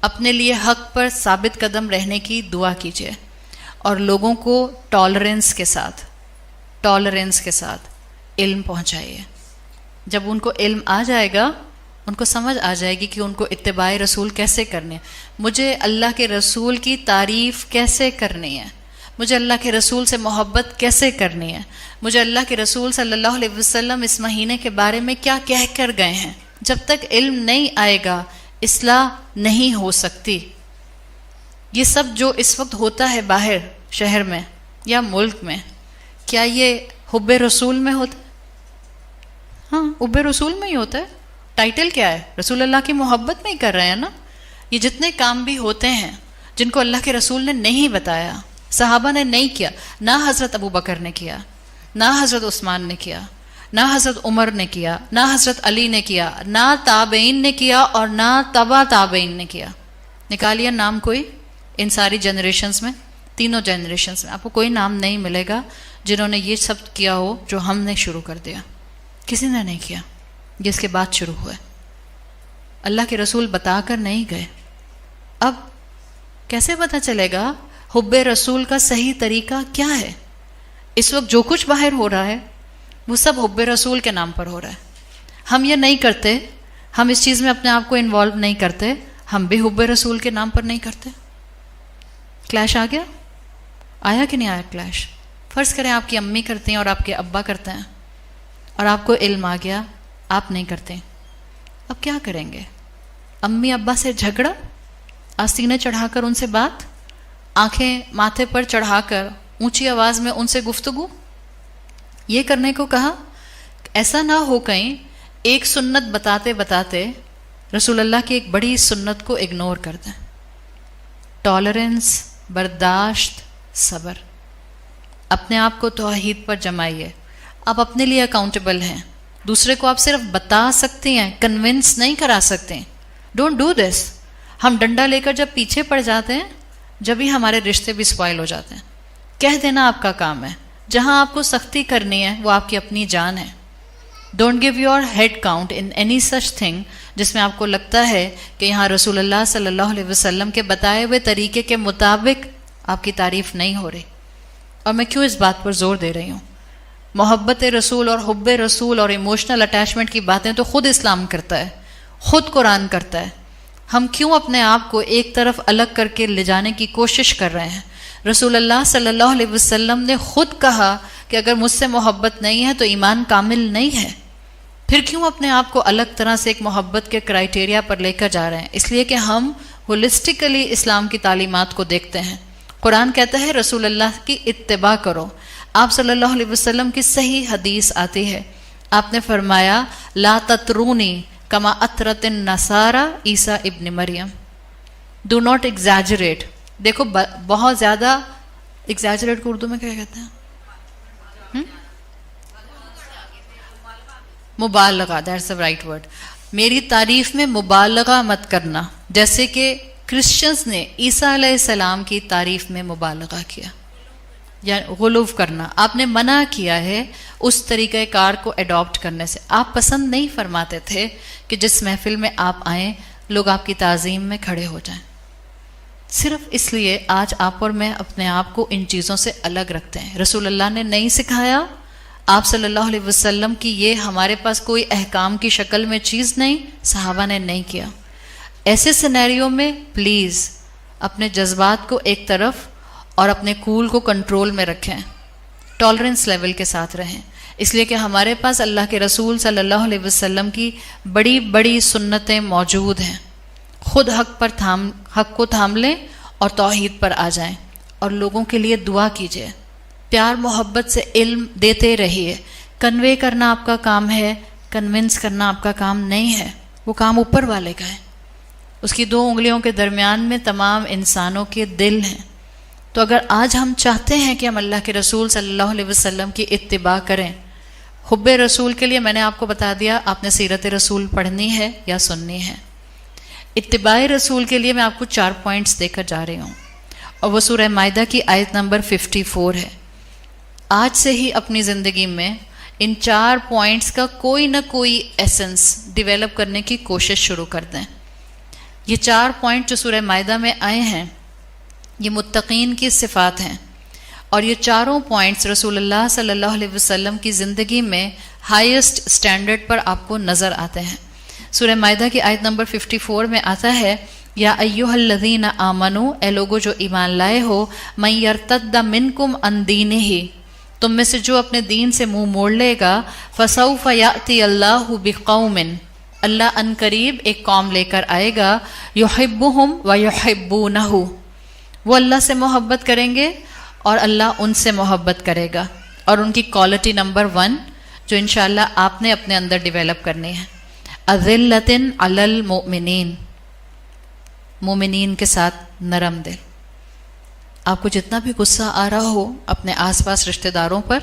اپنے لیے حق پر ثابت قدم رہنے کی دعا کیجیے اور لوگوں کو ٹالرنس کے ساتھ علم پہنچائیے. جب ان کو علم آ جائے گا، ان کو سمجھ آ جائے گی کہ ان کو اتباع رسول کیسے کرنے ہے، مجھے اللہ کے رسول کی تعریف کیسے کرنی ہے، مجھے اللہ کے رسول سے محبت کیسے کرنی ہے، مجھے اللہ کے رسول صلی اللہ علیہ وسلم اس مہینے کے بارے میں کیا کہہ کر گئے ہیں. جب تک علم نہیں آئے گا اصلاح نہیں ہو سکتی. یہ سب جو اس وقت ہوتا ہے باہر شہر میں یا ملک میں، کیا یہ حب رسول میں ہوتا ہے؟ ہاں، حب رسول میں ہی ہوتا ہے. ٹائٹل کیا ہے؟ رسول اللہ کی محبت میں ہی کر رہے ہیں نا. یہ جتنے کام بھی ہوتے ہیں جن کو اللہ کے رسول نے نہیں بتایا، صحابہ نے نہیں کیا، نہ حضرت ابو بکر نے کیا، نہ حضرت عثمان نے کیا، نہ حضرت عمر نے کیا، نہ حضرت علی نے کیا، نہ تابعین نے کیا اور نہ تبع تابعین نے کیا. نکالیے نام کوئی ان ساری جنریشنز میں، تینوں جنریشنز میں آپ کو کوئی نام نہیں ملے گا جنہوں نے یہ سب کیا ہو جو ہم نے شروع کر دیا. کسی نے نہیں کیا. جس کے بعد شروع ہوئے. اللہ کے رسول بتا کر نہیں گئے. اب کیسے پتہ چلے گا حب رسول کا صحیح طریقہ کیا ہے؟ اس وقت جو کچھ باہر ہو رہا ہے وہ سب حب رسول کے نام پر ہو رہا ہے. ہم یہ نہیں کرتے، ہم اس چیز میں اپنے آپ کو انوالو نہیں کرتے، ہم بھی حب رسول کے نام پر نہیں کرتے. کلیش آ گیا؟ آیا کہ نہیں آیا کلیش؟ فرض کریں آپ کی امی کرتی ہیں اور آپ کے ابا کرتے ہیں اور آپ کو علم آ گیا، آپ نہیں کرتے. اب کیا کریں گے؟ امی ابا سے جھگڑا، آستینے چڑھا کر ان سے بات، آنکھیں ماتھے پر چڑھا کر اونچی آواز میں ان سے گفتگو، یہ کرنے کو کہا. ایسا نہ ہو کہیں ایک سنت بتاتے بتاتے رسول اللہ کی ایک بڑی سنت کو اگنور کر دیں. ٹالرنس، برداشت، صبر. اپنے آپ کو توحید پر جمائیے. آپ اپنے لیے اکاؤنٹیبل ہیں. دوسرے کو آپ صرف بتا سکتے ہیں، کنونس نہیں کرا سکتے. Don't do this. ہم ڈنڈا لے کر جب پیچھے پڑ جاتے ہیں جب ہی ہمارے رشتے بھی اسپائل ہو جاتے ہیں. کہہ دینا آپ کا کام ہے. جہاں آپ کو سختی کرنی ہے وہ آپ کی اپنی جان ہے. Don't give your head count in any such thing جس میں آپ کو لگتا ہے کہ یہاں رسول اللہ صلی اللہ علیہ وسلم کے بتائے ہوئے طریقے کے مطابق آپ کی تعریف نہیں ہو رہی. اور میں کیوں اس بات پر زور دے رہی ہوں؟ محبت رسول اور حب رسول اور ایموشنل اٹیچمنٹ کی باتیں تو خود اسلام کرتا ہے، خود قرآن کرتا ہے. ہم کیوں اپنے آپ کو ایک طرف الگ کر کے لے جانے کی کوشش کر رہے ہیں؟ رسول اللہ صلی اللہ علیہ وسلم نے خود کہا کہ اگر مجھ سے محبت نہیں ہے تو ایمان کامل نہیں ہے. پھر کیوں اپنے آپ کو الگ طرح سے ایک محبت کے کرائٹیریا پر لے کر جا رہے ہیں؟ اس لیے کہ ہم ہولسٹیکلی اسلام کی تعلیمات کو دیکھتے ہیں. قرآن کہتا ہے رسول اللہ کی اتباع کرو. آپ صلی اللہ علیہ وسلم کی صحیح حدیث آتی ہے، آپ نے فرمایا لا تطرونی کما اطرت النصارى عیسیٰ ابن مریم. Do not exaggerate. دیکھو بہت زیادہ ایگزیجریٹ کو اردو میں کیا کہتے ہیں؟ مبالغہ. That's the right word. میری تعریف میں مبالغہ مت کرنا، جیسے کہ کرسچنز نے عیسیٰ علیہ السلام کی تعریف میں مبالغہ کیا یا غلو کرنا. آپ نے منع کیا ہے اس طریقہ کار کو اڈاپٹ کرنے سے. آپ پسند نہیں فرماتے تھے کہ جس محفل میں آپ آئیں لوگ آپ کی تعظیم میں کھڑے ہو جائیں. صرف اس لیے آج آپ اور میں اپنے آپ کو ان چیزوں سے الگ رکھتے ہیں. رسول اللہ نے نہیں سکھایا، آپ صلی اللہ علیہ وسلم کی یہ ہمارے پاس کوئی احکام کی شکل میں چیز نہیں، صحابہ نے نہیں کیا. ایسے سینیریو میں پلیز اپنے جذبات کو ایک طرف اور اپنے کول کو کنٹرول میں رکھیں، ٹالرنس لیول کے ساتھ رہیں. اس لیے کہ ہمارے پاس اللہ کے رسول صلی اللہ علیہ وسلم کی بڑی بڑی سنتیں موجود ہیں. خود حق کو تھام لیں اور توحید پر آ جائیں اور لوگوں کے لیے دعا کیجیے. پیار محبت سے علم دیتے رہیے. کنوے کرنا آپ کا کام ہے، کنونس کرنا آپ کا کام نہیں ہے. وہ کام اوپر والے کا ہے. اس کی 2 انگلیوں کے درمیان میں تمام انسانوں کے دل ہیں. تو اگر آج ہم چاہتے ہیں کہ ہم اللہ کے رسول صلی اللہ علیہ وسلم کی اتباع کریں، حب رسول کے لیے میں نے آپ کو بتا دیا آپ نے سیرت رسول پڑھنی ہے یا سننی ہے. اتباع رسول کے لیے میں آپ کو 4 پوائنٹس دے کر جا رہی ہوں اور وہ سورہ مائدہ کی آیت نمبر 54 ہے. آج سے ہی اپنی زندگی میں ان 4 پوائنٹس کا کوئی نہ کوئی ایسنس ڈیولپ کرنے کی کوشش شروع کر دیں. یہ 4 پوائنٹ جو سورہ مائدہ میں آئے ہیں یہ متقین کی صفات ہیں، اور یہ چاروں پوائنٹس رسول اللہ صلی اللہ علیہ وسلم کی زندگی میں ہائیسٹ سٹینڈرڈ پر آپ کو نظر آتے ہیں۔ سورہ مائدہ کی آیت نمبر 54 میں آتا ہے، یا ایھا الذین آمنو، اے لوگو جو ایمان لائے ہو، من یرتد منکم عن دینہ، تم میں سے جو اپنے دین سے منہ موڑ لے گا، فسوف یأتی اللہ بقوم، اللہ ان قریب ایک قوم لے کر آئے گا، یحبہم ویحبونہ، وہ اللہ سے محبت کریں گے اور اللہ ان سے محبت کرے گا، اور ان کی کوالٹی نمبر 1 جو انشاءاللہ آپ نے اپنے اندر ڈیولپ کرنی ہے، اذلۃ علی المؤمنین، مومنین کے ساتھ نرم دل۔ آپ کو جتنا بھی غصہ آ رہا ہو اپنے آس پاس رشتہ داروں پر،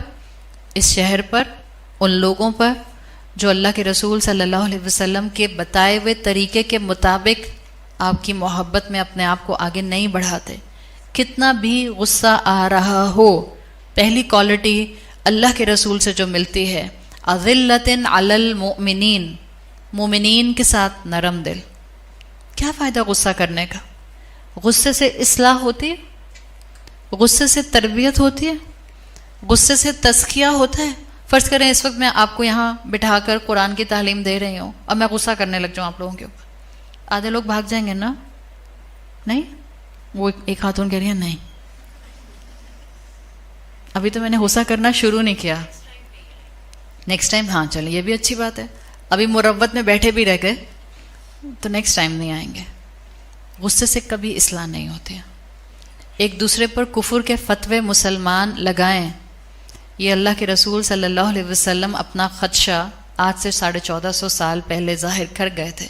اس شہر پر، ان لوگوں پر جو اللہ کے رسول صلی اللہ علیہ وسلم کے بتائے ہوئے طریقے کے مطابق آپ کی محبت میں اپنے آپ کو آگے نہیں بڑھاتے، کتنا بھی غصہ آ رہا ہو، پہلی کوالٹی اللہ کے رسول سے جو ملتی ہے، اذلۃ علی المؤمنین، مومنین کے ساتھ نرم دل۔ کیا فائدہ غصہ کرنے کا؟ غصے سے اصلاح ہوتی ہے، غصے سے تربیت ہوتی ہے، غصے سے تزکیہ ہوتا ہے۔ فرض کریں اس وقت میں آپ کو یہاں بٹھا کر قرآن کی تعلیم دے رہی ہوں اور میں غصہ کرنے لگ جاؤں آپ لوگوں کے اوپر، آدھے لوگ بھاگ جائیں گے نا؟ نہیں؟ وہ ایک خاتون کہہ رہی ہے نہیں، ابھی تو میں نے غصہ کرنا شروع نہیں کیا، نیکسٹ ٹائم۔ ہاں چلیں، یہ بھی اچھی بات ہے، ابھی مروت میں بیٹھے بھی رہ گئے تو نیکسٹ ٹائم نہیں آئیں گے۔ غصے سے کبھی اصلاح نہیں ہوتی ہے۔ ایک دوسرے پر کفر کے فتوے مسلمان لگائیں، یہ اللہ کے رسول صلی اللہ علیہ وسلم اپنا خدشہ آج سے 1450 سال پہلے ظاہر کر گئے تھے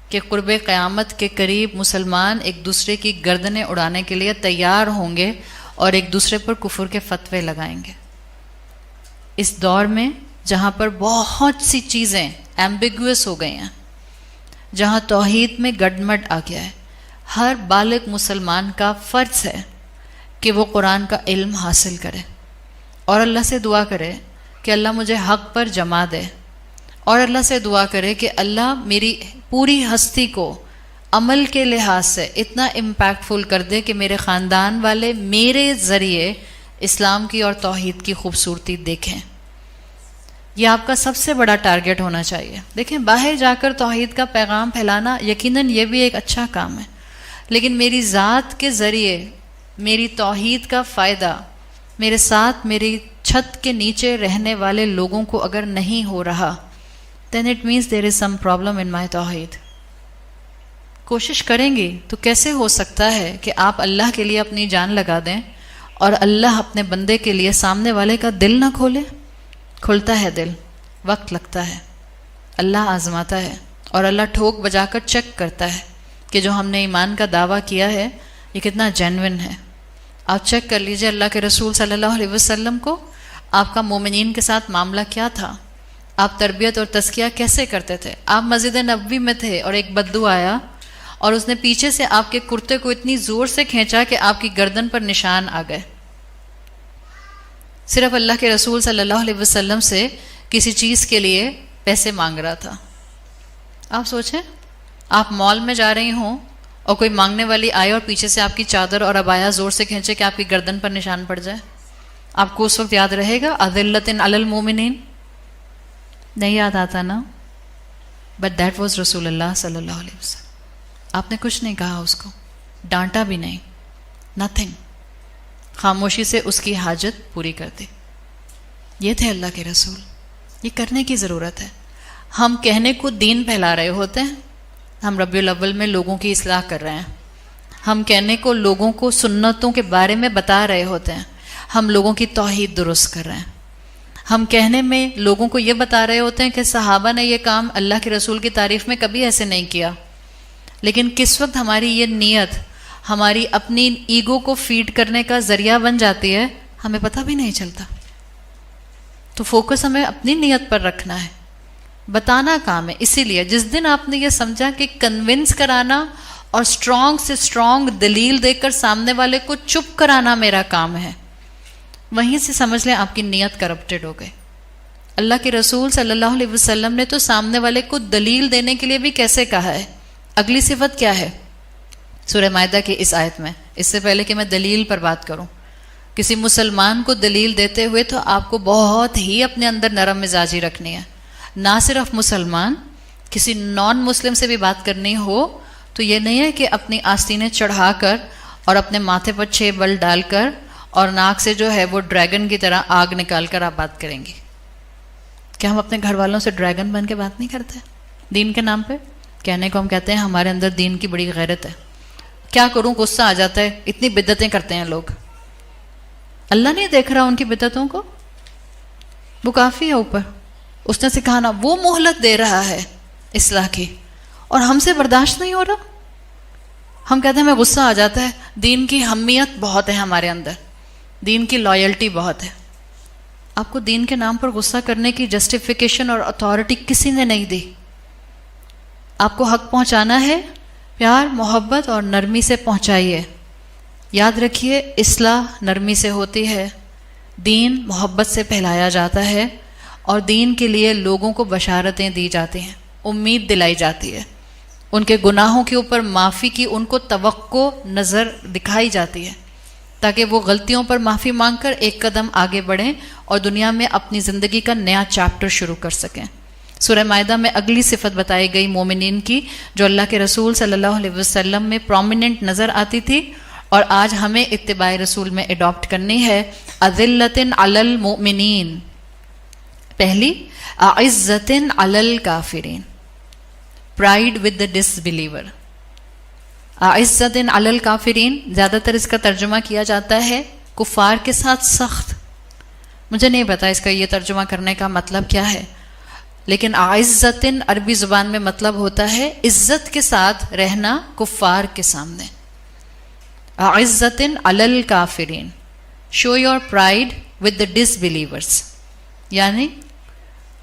کہ قرب قیامت کے قریب مسلمان ایک دوسرے کی گردنیں اڑانے کے لیے تیار ہوں گے اور ایک دوسرے پر کفر کے فتوے لگائیں گے۔ اس دور میں جہاں پر بہت سی چیزیں ایمبیگوس ہو گئی ہیں، جہاں توحید میں گڈمڈ آ گیا ہے، ہر بالغ مسلمان کا فرض ہے کہ وہ قرآن کا علم حاصل کرے اور اللہ سے دعا کرے کہ اللہ مجھے حق پر جما دے، اور اللہ سے دعا کرے کہ اللہ میری پوری ہستی کو عمل کے لحاظ سے اتنا امپیکٹفل کر دے کہ میرے خاندان والے میرے ذریعے اسلام کی اور توحید کی خوبصورتی دیکھیں۔ یہ آپ کا سب سے بڑا ٹارگٹ ہونا چاہیے۔ دیکھیں، باہر جا کر توحید کا پیغام پھیلانا یقیناً یہ بھی ایک اچھا کام ہے، لیکن میری ذات کے ذریعے میری توحید کا فائدہ میرے ساتھ میری چھت کے نیچے رہنے والے لوگوں کو اگر نہیں ہو رہا، then it means there is some problem in my توحید۔ کوشش کریں گی تو کیسے ہو سکتا ہے کہ آپ اللہ کے لیے اپنی جان لگا دیں اور اللہ اپنے بندے کے لیے سامنے والے کا دل نہ کھولے؟ کھلتا ہے دل، وقت لگتا ہے، اللہ آزماتا ہے، اور اللہ ٹھوک بجا کر چیک کرتا ہے کہ جو ہم نے ایمان کا دعویٰ کیا ہے یہ کتنا جینوین ہے۔ آپ چیک کر لیجئے اللہ کے رسول صلی اللہ علیہ وسلم کو، آپ کا مومنین کے ساتھ معاملہ کیا تھا، آپ تربیت اور تزکیہ کیسے کرتے تھے۔ آپ مسجد نبوی میں تھے اور ایک بدو آیا اور اس نے پیچھے سے آپ کے کرتے کو اتنی زور سے کھینچا کہ آپ کی گردن پر نشان آ گئے، صرف اللہ کے رسول صلی اللہ علیہ وسلم سے کسی چیز کے لیے پیسے مانگ رہا تھا۔ آپ سوچیں، آپ مال میں جا رہی ہوں اور کوئی مانگنے والی آئے اور پیچھے سے آپ کی چادر اور عبایا زور سے کھینچے کہ آپ کی گردن پر نشان پڑ جائے، آپ کو اس وقت یاد رہے گا اذلۃ علی المؤمنین؟ نہیں یاد آتا نا؟ بٹ دیٹ واز رسول اللہ صلی اللہ علیہ وسلم۔ آپ نے کچھ نہیں کہا، اس کو ڈانٹا بھی نہیں، نتھنگ، خاموشی سے اس کی حاجت پوری کر دی۔ یہ تھے اللہ کے رسول۔ یہ کرنے کی ضرورت ہے۔ ہم کہنے کو دین پھیلا رہے ہوتے ہیں، ہم ربیع الاول میں لوگوں کی اصلاح کر رہے ہیں، ہم کہنے کو لوگوں کو سنتوں کے بارے میں بتا رہے ہوتے ہیں، ہم لوگوں کی توحید درست کر رہے ہیں، ہم کہنے میں لوگوں کو یہ بتا رہے ہوتے ہیں کہ صحابہ نے یہ کام اللہ کے رسول کی تعریف میں کبھی ایسے نہیں کیا، لیکن کس وقت ہماری یہ نیت ہماری اپنی ایگو کو فیڈ کرنے کا ذریعہ بن جاتی ہے ہمیں پتہ بھی نہیں چلتا۔ تو فوکس ہمیں اپنی نیت پر رکھنا ہے، بتانا کام ہے۔ اسی لیے جس دن آپ نے یہ سمجھا کہ کنونس کرانا اور اسٹرانگ سے اسٹرانگ دلیل دے کر سامنے والے کو چپ کرانا میرا کام ہے، وہیں سے سمجھ لیں آپ کی نیت کرپٹڈ ہو گئی۔ اللہ کے رسول صلی اللہ علیہ وسلم نے تو سامنے والے کو دلیل دینے کے لیے بھی کیسے کہا ہے، اگلی صفت کیا ہے سورہ مائدہ کی اس آیت میں؟ اس سے پہلے کہ میں دلیل پر بات کروں، کسی مسلمان کو دلیل دیتے ہوئے تو آپ کو بہت ہی اپنے اندر نرم مزاجی رکھنی ہے. نہ صرف مسلمان، کسی نان مسلم سے بھی بات کرنی ہو تو یہ نہیں ہے کہ اپنی آستینیں چڑھا کر اور اپنے ماتھے پر 6 بل ڈال کر اور ناک سے جو ہے وہ ڈریگن کی طرح آگ نکال کر آپ بات کریں گے. کیا ہم اپنے گھر والوں سے ڈریگن بن کے بات نہیں کرتے دین کے نام پہ؟ کہنے کو ہم کہتے ہیں ہمارے اندر دین کی بڑی غیرت ہے. کیا کروں، غصہ آ جاتا ہے، اتنی بدعتیں کرتے ہیں لوگ. اللہ نہیں دیکھ رہا ان کی بدعتوں کو؟ وہ کافی ہے اوپر، اس نے سکھانا، وہ مہلت دے رہا ہے اصلاح کی، اور ہم سے برداشت نہیں ہو رہا. ہم کہتے ہیں ہمیں غصہ آ جاتا ہے. دین کی اہمیت بہت ہے ہمارے اندر، دین کی لائلٹی بہت ہے. آپ کو دین کے نام پر غصہ کرنے کی جسٹیفیکیشن اور اتھارٹی کسی نے نہیں دی. آپ کو حق پہنچانا ہے، پیار محبت اور نرمی سے پہنچائیے. یاد رکھیے اصلاح نرمی سے ہوتی ہے، دین محبت سے پھیلایا جاتا ہے، اور دین کے لیے لوگوں کو بشارتیں دی جاتی ہیں، امید دلائی جاتی ہے، ان کے گناہوں کے اوپر معافی کی ان کو توقع نظر دکھائی جاتی ہے، تاکہ وہ غلطیوں پر معافی مانگ کر ایک قدم آگے بڑھیں اور دنیا میں اپنی زندگی کا نیا چیپٹر شروع کر سکیں. سورہ مائدہ میں اگلی صفت بتائی گئی مومنین کی، جو اللہ کے رسول صلی اللہ علیہ وسلم میں پرومیننٹ نظر آتی تھی اور آج ہمیں اتباع رسول میں اڈاپٹ کرنی ہے. اذلۃ علی المؤمنین، پہلی اعزۃ علی الکافرین، pride with the disbeliever. اعزۃ علی الکافرین زیادہ تر اس کا ترجمہ کیا جاتا ہے کفار کے ساتھ سخت. مجھے نہیں پتا اس کا یہ ترجمہ کرنے کا مطلب کیا ہے، لیکن اعزۃ عربی زبان میں مطلب ہوتا ہے عزت کے ساتھ رہنا کفار کے سامنے. اعزۃ علی الکافرین، show your pride with the disbelievers, یعنی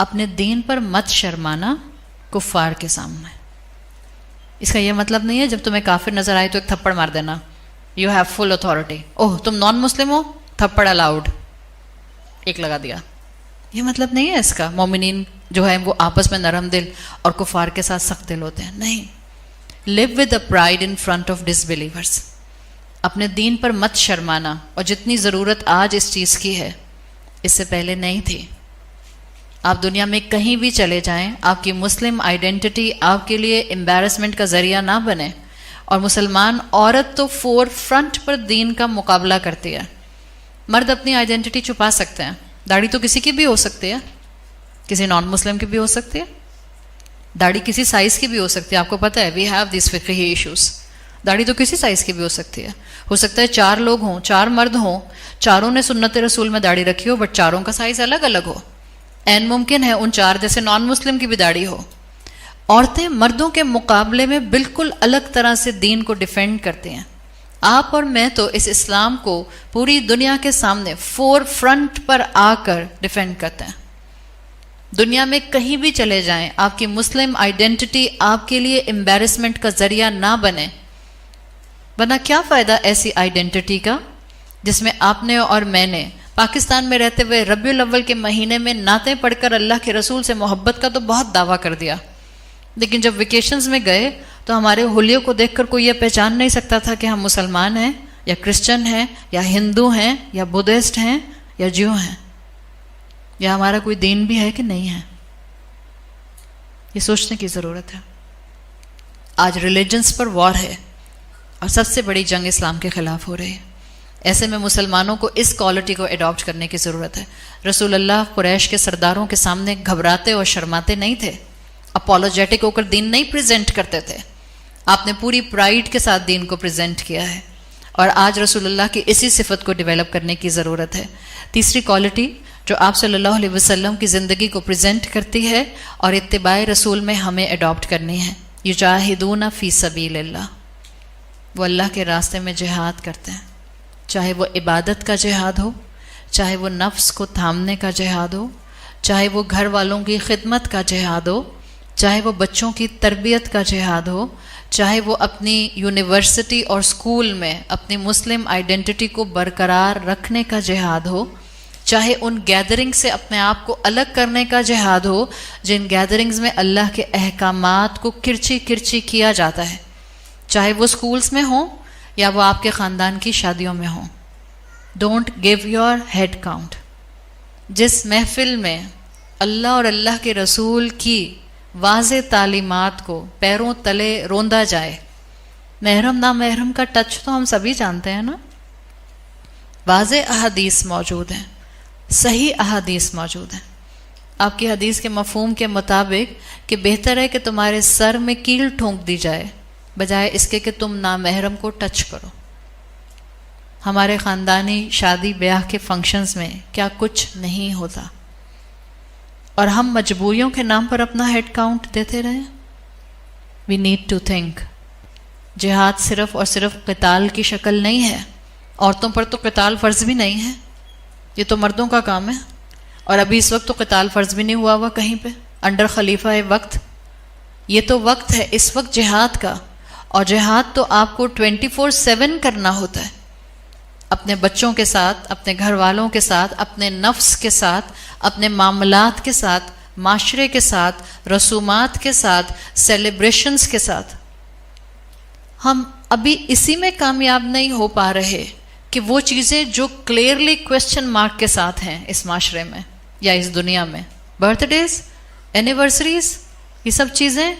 اپنے دین پر مت شرمانا کفار کے سامنے. اس کا یہ مطلب نہیں ہے جب تمہیں کافر نظر آئے تو ایک تھپڑ مار دینا، یو ہیو فل اتھارٹی. اوہ تم نان مسلم ہو، تھپڑ الاؤڈ، ایک لگا دیا. یہ مطلب نہیں ہے اس کا. مومنین جو ہے وہ آپس میں نرم دل اور کفار کے ساتھ سخت دل ہوتے ہیں، نہیں. Live with a pride in front of disbelievers, اپنے دین پر مت شرمانا. اور جتنی ضرورت آج اس چیز کی ہے اس سے پہلے نہیں تھی. آپ دنیا میں کہیں بھی چلے جائیں، آپ کی مسلم آئیڈینٹی آپ کے لیے امبیرسمنٹ کا ذریعہ نہ بنے. اور مسلمان عورت تو فور فرنٹ پر دین کا مقابلہ کرتی ہے. مرد اپنی آئیڈینٹی چھپا سکتے ہیں، داڑھی تو کسی کی بھی ہو سکتی ہے، کسی نان مسلم کی بھی ہو سکتی ہے، داڑھی کسی سائز کی بھی ہو سکتی ہے. آپ کو پتہ ہے وی ہیو دیس فقہی ایشوز. داڑھی تو کسی سائز کی بھی ہو سکتی ہے. ہو سکتا ہے 4 لوگ ہوں، 4 مرد ہوں، چاروں نے سنت رسول میں داڑھی رکھی ہو، بٹ چاروں کا سائز الگ الگ ہو. این ممکن ہے ان 4 جیسے نان مسلم کی بھی داڑھی ہو. عورتیں مردوں کے مقابلے میں بالکل الگ طرح سے دین کو ڈیفینڈ کرتی ہیں. آپ اور میں تو اس اسلام کو پوری دنیا کے سامنے فور فرنٹ پر آ کر ڈیفینڈ کرتے ہیں. دنیا میں کہیں بھی چلے جائیں، آپ کی مسلم آئیڈینٹی آپ کے لیے امبیرسمنٹ کا ذریعہ نہ بنے. ورنہ کیا فائدہ ایسی آئیڈینٹی کا جس میں آپ نے اور میں نے پاکستان میں رہتے ہوئے ربیع الاول کے مہینے میں نعتیں پڑھ کر اللہ کے رسول سے محبت کا تو بہت دعویٰ کر دیا، لیکن جب ویکیشنز میں گئے تو ہمارے ہولیوں کو دیکھ کر کوئی یہ پہچان نہیں سکتا تھا کہ ہم مسلمان ہیں یا کرسچن ہیں یا ہندو ہیں یا بدھسٹ ہیں یا جیو ہیں، یا ہمارا کوئی دین بھی ہے کہ نہیں ہے. یہ سوچنے کی ضرورت ہے. آج ریلیجنز پر وار ہے اور سب سے بڑی جنگ اسلام کے خلاف ہو رہی ہے. ایسے میں مسلمانوں کو اس کوالٹی کو اڈاپٹ کرنے کی ضرورت ہے. رسول اللہ قریش کے سرداروں کے سامنے گھبراتے اور شرماتے نہیں تھے، اپولوجیٹک ہو کر دین نہیں پریزنٹ کرتے تھے. آپ نے پوری پرائڈ کے ساتھ دین کو پریزنٹ کیا ہے، اور آج رسول اللہ کی اسی صفت کو ڈیولپ کرنے کی ضرورت ہے. تیسری کوالٹی جو آپ صلی اللہ علیہ وسلم کی زندگی کو پریزنٹ کرتی ہے اور اتباع رسول میں ہمیں اڈاپٹ کرنی ہے، یجاہدون فی سبیل اللہ، وہ اللہ کے راستے میں جہاد کرتے ہیں. چاہے وہ عبادت کا جہاد ہو، چاہے وہ نفس کو تھامنے کا جہاد ہو، چاہے وہ گھر والوں کی خدمت کا جہاد ہو، چاہے وہ بچوں کی تربیت کا جہاد ہو، چاہے وہ اپنی یونیورسٹی اور اسکول میں اپنی مسلم آئیڈینٹی کو برقرار رکھنے کا جہاد ہو، چاہے ان گیدرنگ سے اپنے آپ کو الگ کرنے کا جہاد ہو جن گیدرنگز میں اللہ کے احکامات کو کرچی کرچی کیا جاتا ہے، چاہے وہ سکولز میں ہوں یا وہ آپ کے خاندان کی شادیوں میں ہوں. Don't give your head count. جس محفل میں اللہ اور اللہ کے رسول کی واضح تعلیمات کو پیروں تلے روندا جائے، محرم نامحرم کا ٹچ تو ہم سبھی جانتے ہیں نا، واضح احادیث موجود ہیں، صحیح احادیث موجود ہیں. آپ کی حدیث کے مفہوم کے مطابق کہ بہتر ہے کہ تمہارے سر میں کیل ٹھونک دی جائے بجائے اس کے کہ تم نامحرم کو ٹچ کرو. ہمارے خاندانی شادی بیاہ کے فنکشنز میں کیا کچھ نہیں ہوتا، اور ہم مجبوریوں کے نام پر اپنا ہیڈ کاؤنٹ دیتے رہیں. We need to think. جہاد صرف اور صرف قتال کی شکل نہیں ہے. عورتوں پر تو قتال فرض بھی نہیں ہے، یہ تو مردوں کا کام ہے. اور ابھی اس وقت تو قتال فرض بھی نہیں ہوا ہوا کہیں پہ انڈر خلیفہ وقت. یہ تو وقت ہے اس وقت جہاد کا، اور جہاد تو آپ کو 24/7 کرنا ہوتا ہے، اپنے بچوں کے ساتھ، اپنے گھر والوں کے ساتھ، اپنے نفس کے ساتھ، اپنے معاملات کے ساتھ، معاشرے کے ساتھ، رسومات کے ساتھ، سیلیبریشنز کے ساتھ. ہم ابھی اسی میں کامیاب نہیں ہو پا رہے کہ وہ چیزیں جو کلیئرلی کویسچن مارک کے ساتھ ہیں اس معاشرے میں یا اس دنیا میں، برتھ ڈیز، اینیورسریز، یہ سب چیزیں،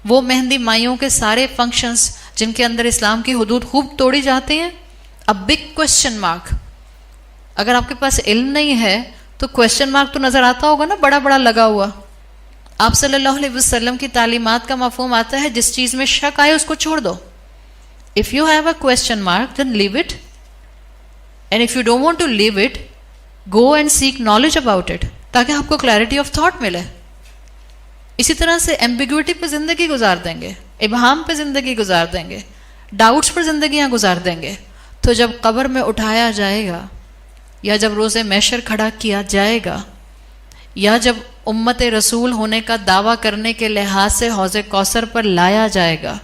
وہ مہندی مائیوں کے سارے فنکشنز جن کے اندر اسلام کی حدود خوب توڑی جاتی ہیں. اب بگ کویسچن مارک. اگر آپ کے پاس علم نہیں ہے تو کویسچن مارک تو نظر آتا ہوگا نا، بڑا بڑا لگا ہوا. آپ صلی اللہ علیہ وسلم کی تعلیمات کا مفہوم آتا ہے جس چیز میں شک آئے اس کو چھوڑ دو. If you have a question mark, then leave it. And if you don't want to leave it, go and seek knowledge about it. تاکہ آپ کو clarity of thought ملے. اسی طرح سے ambiguity پہ زندگی گزار دیں گے، ابہام پہ زندگی گزار دیں گے، ڈاؤٹس پر زندگیاں گزار دیں گے، تو جب قبر میں اٹھایا جائے گا، یا جب روز محشر کھڑا کیا جائے گا، یا جب امت رسول ہونے کا دعویٰ کرنے کے لحاظ سے حوض کوثر پر لایا جائے گا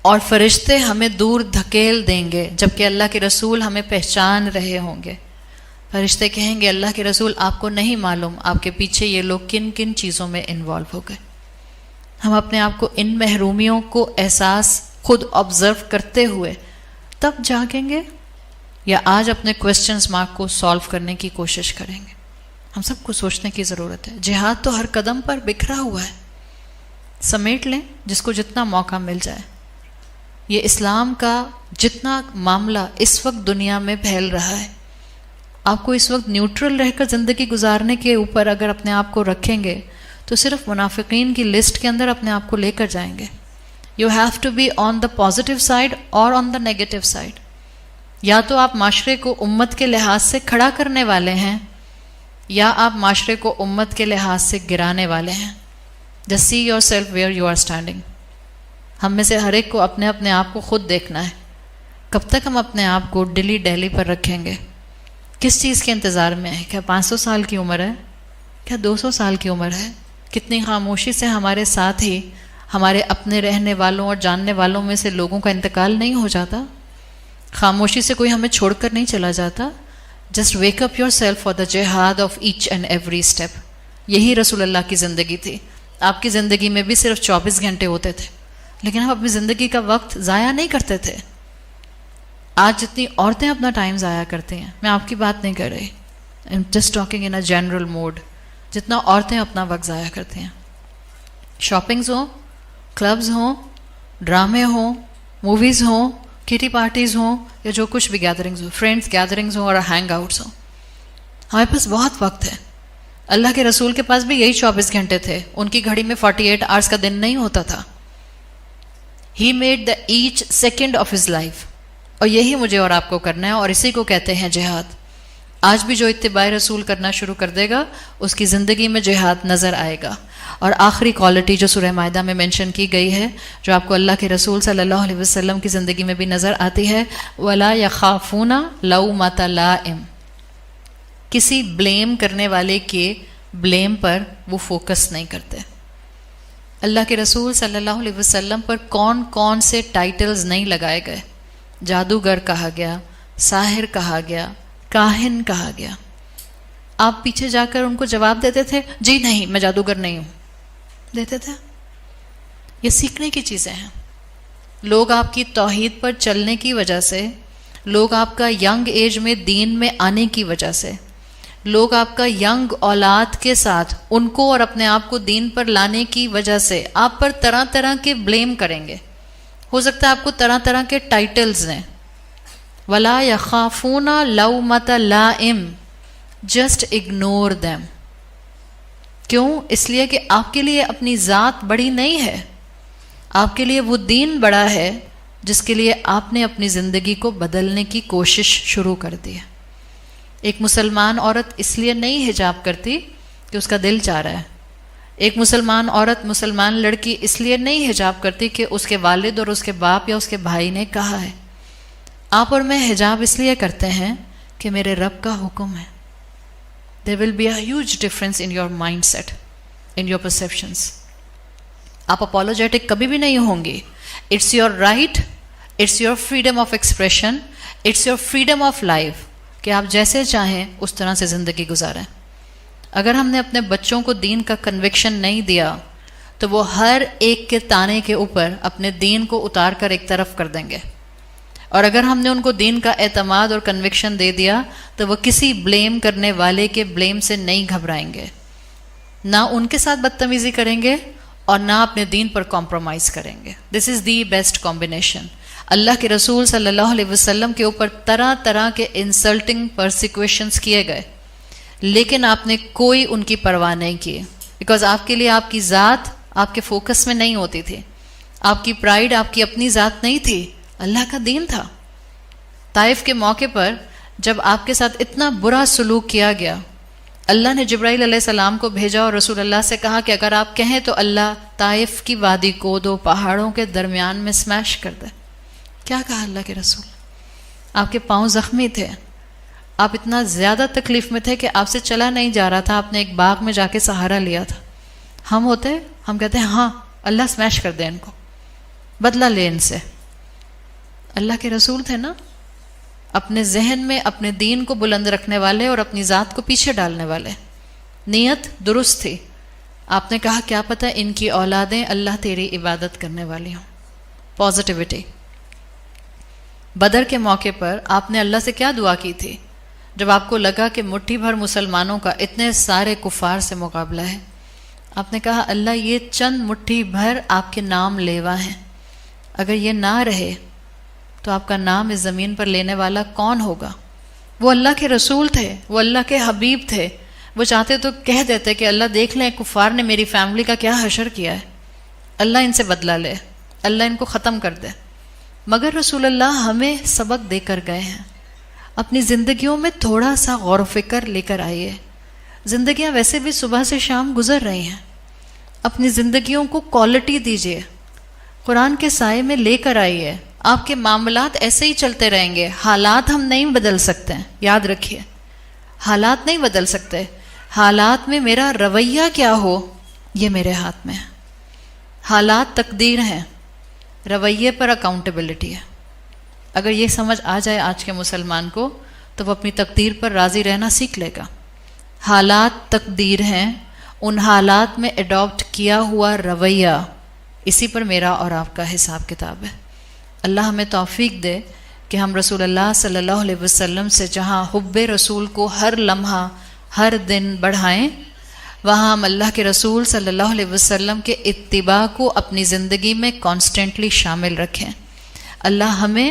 اور فرشتے ہمیں دور دھکیل دیں گے جبکہ اللہ کے رسول ہمیں پہچان رہے ہوں گے. فرشتے کہیں گے اللہ کے رسول آپ کو نہیں معلوم آپ کے پیچھے یہ لوگ کن کن چیزوں میں انوالو ہو گئے. ہم اپنے آپ کو ان محرومیوں کو احساس خود آبزرو کرتے ہوئے تب جاگیں گے یا آج اپنے کویسچنز مارک کو سالو کرنے کی کوشش کریں گے. ہم سب کو سوچنے کی ضرورت ہے. جہاد تو ہر قدم پر بکھرا ہوا ہے، سمیٹ لیں جس کو جتنا موقع مل جائے. یہ اسلام کا جتنا معاملہ اس وقت دنیا میں پھیل رہا ہے، آپ کو اس وقت نیوٹرل رہ کر زندگی گزارنے کے اوپر اگر اپنے آپ کو رکھیں گے تو صرف منافقین کی لسٹ کے اندر اپنے آپ کو لے کر جائیں گے. You have to be on the positive side اور آن دا نیگیٹو سائڈ. یا تو آپ معاشرے کو امت کے لحاظ سے کھڑا کرنے والے ہیں یا آپ معاشرے کو امت کے لحاظ سے گرانے والے ہیں. Just see yourself where you are standing. ہم میں سے ہر ایک کو اپنے اپنے آپ کو خود دیکھنا ہے. کب تک ہم اپنے آپ کو ڈلی ڈہلی پر رکھیں گے؟ کس چیز کے انتظار میں ہے؟ کیا 500 سال کی عمر ہے؟ کیا 200 سال کی عمر ہے؟ کتنی خاموشی سے ہمارے ساتھ ہی ہمارے اپنے رہنے والوں اور جاننے والوں میں سے لوگوں کا انتقال نہیں ہو جاتا. خاموشی سے کوئی ہمیں چھوڑ کر نہیں چلا جاتا. Just wake up yourself for the جہاد of each and every step. یہی رسول اللہ کی زندگی تھی. آپ کی زندگی میں بھی صرف 24 گھنٹے ہوتے تھے، لیکن ہم اپنی زندگی کا وقت ضائع نہیں کرتے تھے. آج جتنی عورتیں اپنا ٹائم ضائع کرتی ہیں، میں آپ کی بات نہیں کر رہی، just talking in a general mode, جتنا عورتیں اپنا وقت ضائع کرتی ہیں. شاپنگز ہوں، کلبز ہوں، ڈرامے ہوں، موویز ہوں، کٹی پارٹیز ہوں، یا جو کچھ بھی گیدرنگز ہوں، فرینڈس گیدرنگز ہوں اور ہینگ آؤٹس ہوں، ہمارے پاس بہت وقت ہے. اللہ کے رسول کے پاس بھی یہی 24 گھنٹے تھے. ان کی گھڑی میں 48 آورس کا دن نہیں ہوتا تھا. He made the each second of his life. اور یہی مجھے اور آپ کو کرنا ہے، اور اسی کو کہتے ہیں جہاد. آج بھی جو اتباع رسول کرنا شروع کر دے گا اس کی زندگی میں جہاد نظر آئے گا. اور آخری کوالٹی جو سورہ مائدہ میں مینشن کی گئی ہے، جو آپ کو اللہ کے رسول صلی اللہ علیہ وسلم کی زندگی میں بھی نظر آتی ہے، وَلَا يَخَافُونَ لَوْمَةَ لَائِمٍ. کسی بلیم کرنے والے کے بلیم پر وہ فوکس نہیں کرتے. اللہ کے رسول صلی اللہ علیہ وسلم پر کون کون سے ٹائٹلز نہیں لگائے گئے. جادوگر کہا گیا، ساحر کہا گیا، کاہن کہا گیا. آپ پیچھے جا کر ان کو جواب دیتے تھے جی نہیں میں جادوگر نہیں ہوں, دیتے تھے. یہ سیکھنے کی چیزیں ہیں. لوگ آپ کی توحید پر چلنے کی وجہ سے, لوگ آپ کا ینگ ایج میں دین میں آنے کی وجہ سے, لوگ آپ کا ینگ اولاد کے ساتھ ان کو اور اپنے آپ کو دین پر لانے کی وجہ سے آپ پر طرح طرح کے بلیم کریں گے. ہو سکتا ہے آپ کو طرح طرح کے ٹائٹلز دیں. وَلَا يَخَافُونَ لَوْمَةَ لَائِمٍ, جسٹ اگنور دیم. کیوں؟ اس لیے کہ آپ کے لیے اپنی ذات بڑی نہیں ہے, آپ کے لیے وہ دین بڑا ہے جس کے لیے آپ نے اپنی زندگی کو بدلنے کی کوشش شروع کر دی ہے. ایک مسلمان عورت اس لیے نہیں حجاب کرتی کہ اس کا دل چاہ رہا ہے. ایک مسلمان عورت, مسلمان لڑکی اس لیے نہیں حجاب کرتی کہ اس کے والد اور اس کے باپ یا اس کے بھائی نے کہا ہے. آپ اور میں حجاب اس لیے کرتے ہیں کہ میرے رب کا حکم ہے. There will be a huge difference in your mindset, in your perceptions. آپ اپولوجیٹک کبھی بھی نہیں ہوں گی. It's your right, it's your freedom of expression, it's your freedom of life کہ آپ جیسے چاہیں اس طرح سے زندگی گزاریں. اگر ہم نے اپنے بچوں کو دین کا کنوکشن نہیں دیا تو وہ ہر ایک کے تانے کے اوپر اپنے دین کو اتار کر ایک طرف کر دیں گے. اور اگر ہم نے ان کو دین کا اعتماد اور کنوکشن دے دیا تو وہ کسی بلیم کرنے والے کے بلیم سے نہیں گھبرائیں گے, نہ ان کے ساتھ بدتمیزی کریں گے اور نہ اپنے دین پر کمپرومائز کریں گے. دس از دی بیسٹ کمبینیشن. اللہ کے رسول صلی اللہ علیہ وسلم کے اوپر طرح طرح کے انسلٹنگ پرسیکویشنز کیے گئے, لیکن آپ نے کوئی ان کی پرواہ نہیں کی, بیکاز آپ کے لیے آپ کی ذات آپ کے فوکس میں نہیں ہوتی تھی. آپ کی پرائیڈ آپ کی اپنی ذات نہیں تھی, اللہ کا دین تھا. طائف کے موقع پر جب آپ کے ساتھ اتنا برا سلوک کیا گیا, اللہ نے جبرائیل علیہ السلام کو بھیجا اور رسول اللہ سے کہا کہ اگر آپ کہیں تو اللہ طائف کی وادی کو دو پہاڑوں کے درمیان میں سمیش کر دے. کیا کہا اللہ کے رسول؟ آپ کے پاؤں زخمی تھے, آپ اتنا زیادہ تکلیف میں تھے کہ آپ سے چلا نہیں جا رہا تھا, آپ نے ایک باغ میں جا کے سہارا لیا تھا. ہم ہوتے, ہم کہتے ہیں ہاں اللہ سمیش کر دے ان کو, بدلہ لے ان سے. اللہ کے رسول تھے نا, اپنے ذہن میں اپنے دین کو بلند رکھنے والے اور اپنی ذات کو پیچھے ڈالنے والے. نیت درست تھی. آپ نے کہا کیا پتہ ان کی اولادیں اللہ تیری عبادت کرنے والی ہوں. پازیٹیوٹی. بدر کے موقع پر آپ نے اللہ سے کیا دعا کی تھی جب آپ کو لگا کہ مٹھی بھر مسلمانوں کا اتنے سارے کفار سے مقابلہ ہے؟ آپ نے کہا اللہ یہ چند مٹھی بھر آپ کے نام لیوا ہیں, اگر یہ نہ رہے تو آپ کا نام اس زمین پر لینے والا کون ہوگا؟ وہ اللہ کے رسول تھے, وہ اللہ کے حبیب تھے. وہ چاہتے تو کہہ دیتے کہ اللہ دیکھ لیں کفار نے میری فیملی کا کیا حشر کیا ہے, اللہ ان سے بدلہ لے, اللہ ان کو ختم کر دے. مگر رسول اللہ ہمیں سبق دے کر گئے ہیں. اپنی زندگیوں میں تھوڑا سا غور و فکر لے کر آئیے. زندگیاں ویسے بھی صبح سے شام گزر رہی ہیں, اپنی زندگیوں کو کوالٹی دیجیے, قرآن کے سائے میں لے کر آئیے. آپ کے معاملات ایسے ہی چلتے رہیں گے. حالات ہم نہیں بدل سکتے ہیں, یاد رکھیے, حالات نہیں بدل سکتے. حالات میں میرا رویہ کیا ہو یہ میرے ہاتھ میں ہے. حالات تقدیر ہیں, رویے پر اکاؤنٹیبلٹی ہے. اگر یہ سمجھ آ جائے آج کے مسلمان کو تو وہ اپنی تقدیر پر راضی رہنا سیکھ لے گا. حالات تقدیر ہیں, ان حالات میں اڈاپٹ کیا ہوا رویہ, اسی پر میرا اور آپ کا حساب کتاب ہے. اللہ ہمیں توفیق دے کہ ہم رسول اللہ صلی اللہ علیہ وسلم سے جہاں حب رسول کو ہر لمحہ ہر دن بڑھائیں, وہاں ہم اللہ کے رسول صلی اللہ علیہ وسلم کے اتباع کو اپنی زندگی میں کانسٹنٹلی شامل رکھیں. اللہ ہمیں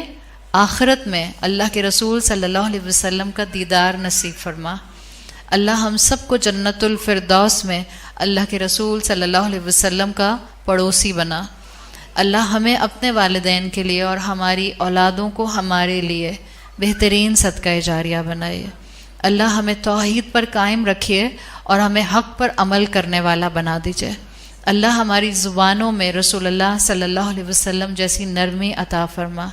آخرت میں اللہ کے رسول صلی اللہ علیہ وسلم کا دیدار نصیب فرما. اللہ ہم سب کو جنت الفردوس میں اللہ کے رسول صلی اللہ علیہ وسلم کا پڑوسی بنا. اللہ ہمیں اپنے والدین کے لیے اور ہماری اولادوں کو ہمارے لیے بہترین صدقہ جاریہ بنائے. اللہ ہمیں توحید پر قائم رکھیے اور ہمیں حق پر عمل کرنے والا بنا دیجیے. اللہ ہماری زبانوں میں رسول اللہ صلی اللہ علیہ وسلم جیسی نرمی عطا فرما.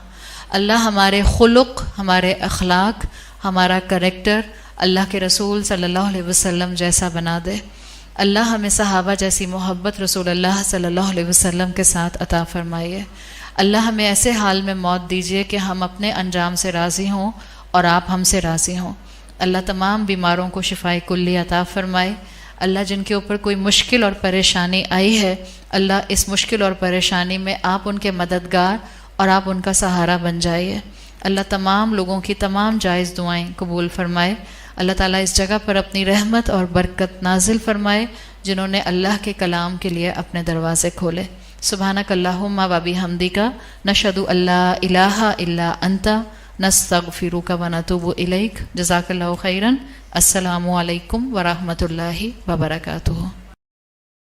اللہ ہمارے خلق, ہمارے اخلاق, ہمارا کریکٹر اللہ کے رسول صلی اللہ علیہ وسلم جیسا بنا دے. اللہ ہمیں صحابہ جیسی محبت رسول اللہ صلی اللہ علیہ وسلم کے ساتھ عطا فرمائیے. اللہ ہمیں ایسے حال میں موت دیجیے کہ ہم اپنے انجام سے راضی ہوں اور آپ ہم سے راضی ہوں. اللہ تمام بیماروں کو شفائے کلی عطا فرمائے۔ اللہ جن کے اوپر کوئی مشکل اور پریشانی آئی ہے، اللہ اس مشکل اور پریشانی میں آپ ان کے مددگار اور آپ ان کا سہارا بن جائیے۔ اللہ تمام لوگوں کی تمام جائز دعائیں قبول فرمائے۔ اللہ تعالیٰ اس جگہ پر اپنی رحمت اور برکت نازل فرمائے جنہوں نے اللہ کے کلام کے لیے اپنے دروازے کھولے۔ سبحانک اللہم و بحمدک نشہد ان لا الہ الا انت نستغفرک و نتوب الیک۔ جزاک اللہ خیرا۔ السلام علیکم ورحمۃ اللہ وبرکاتہ۔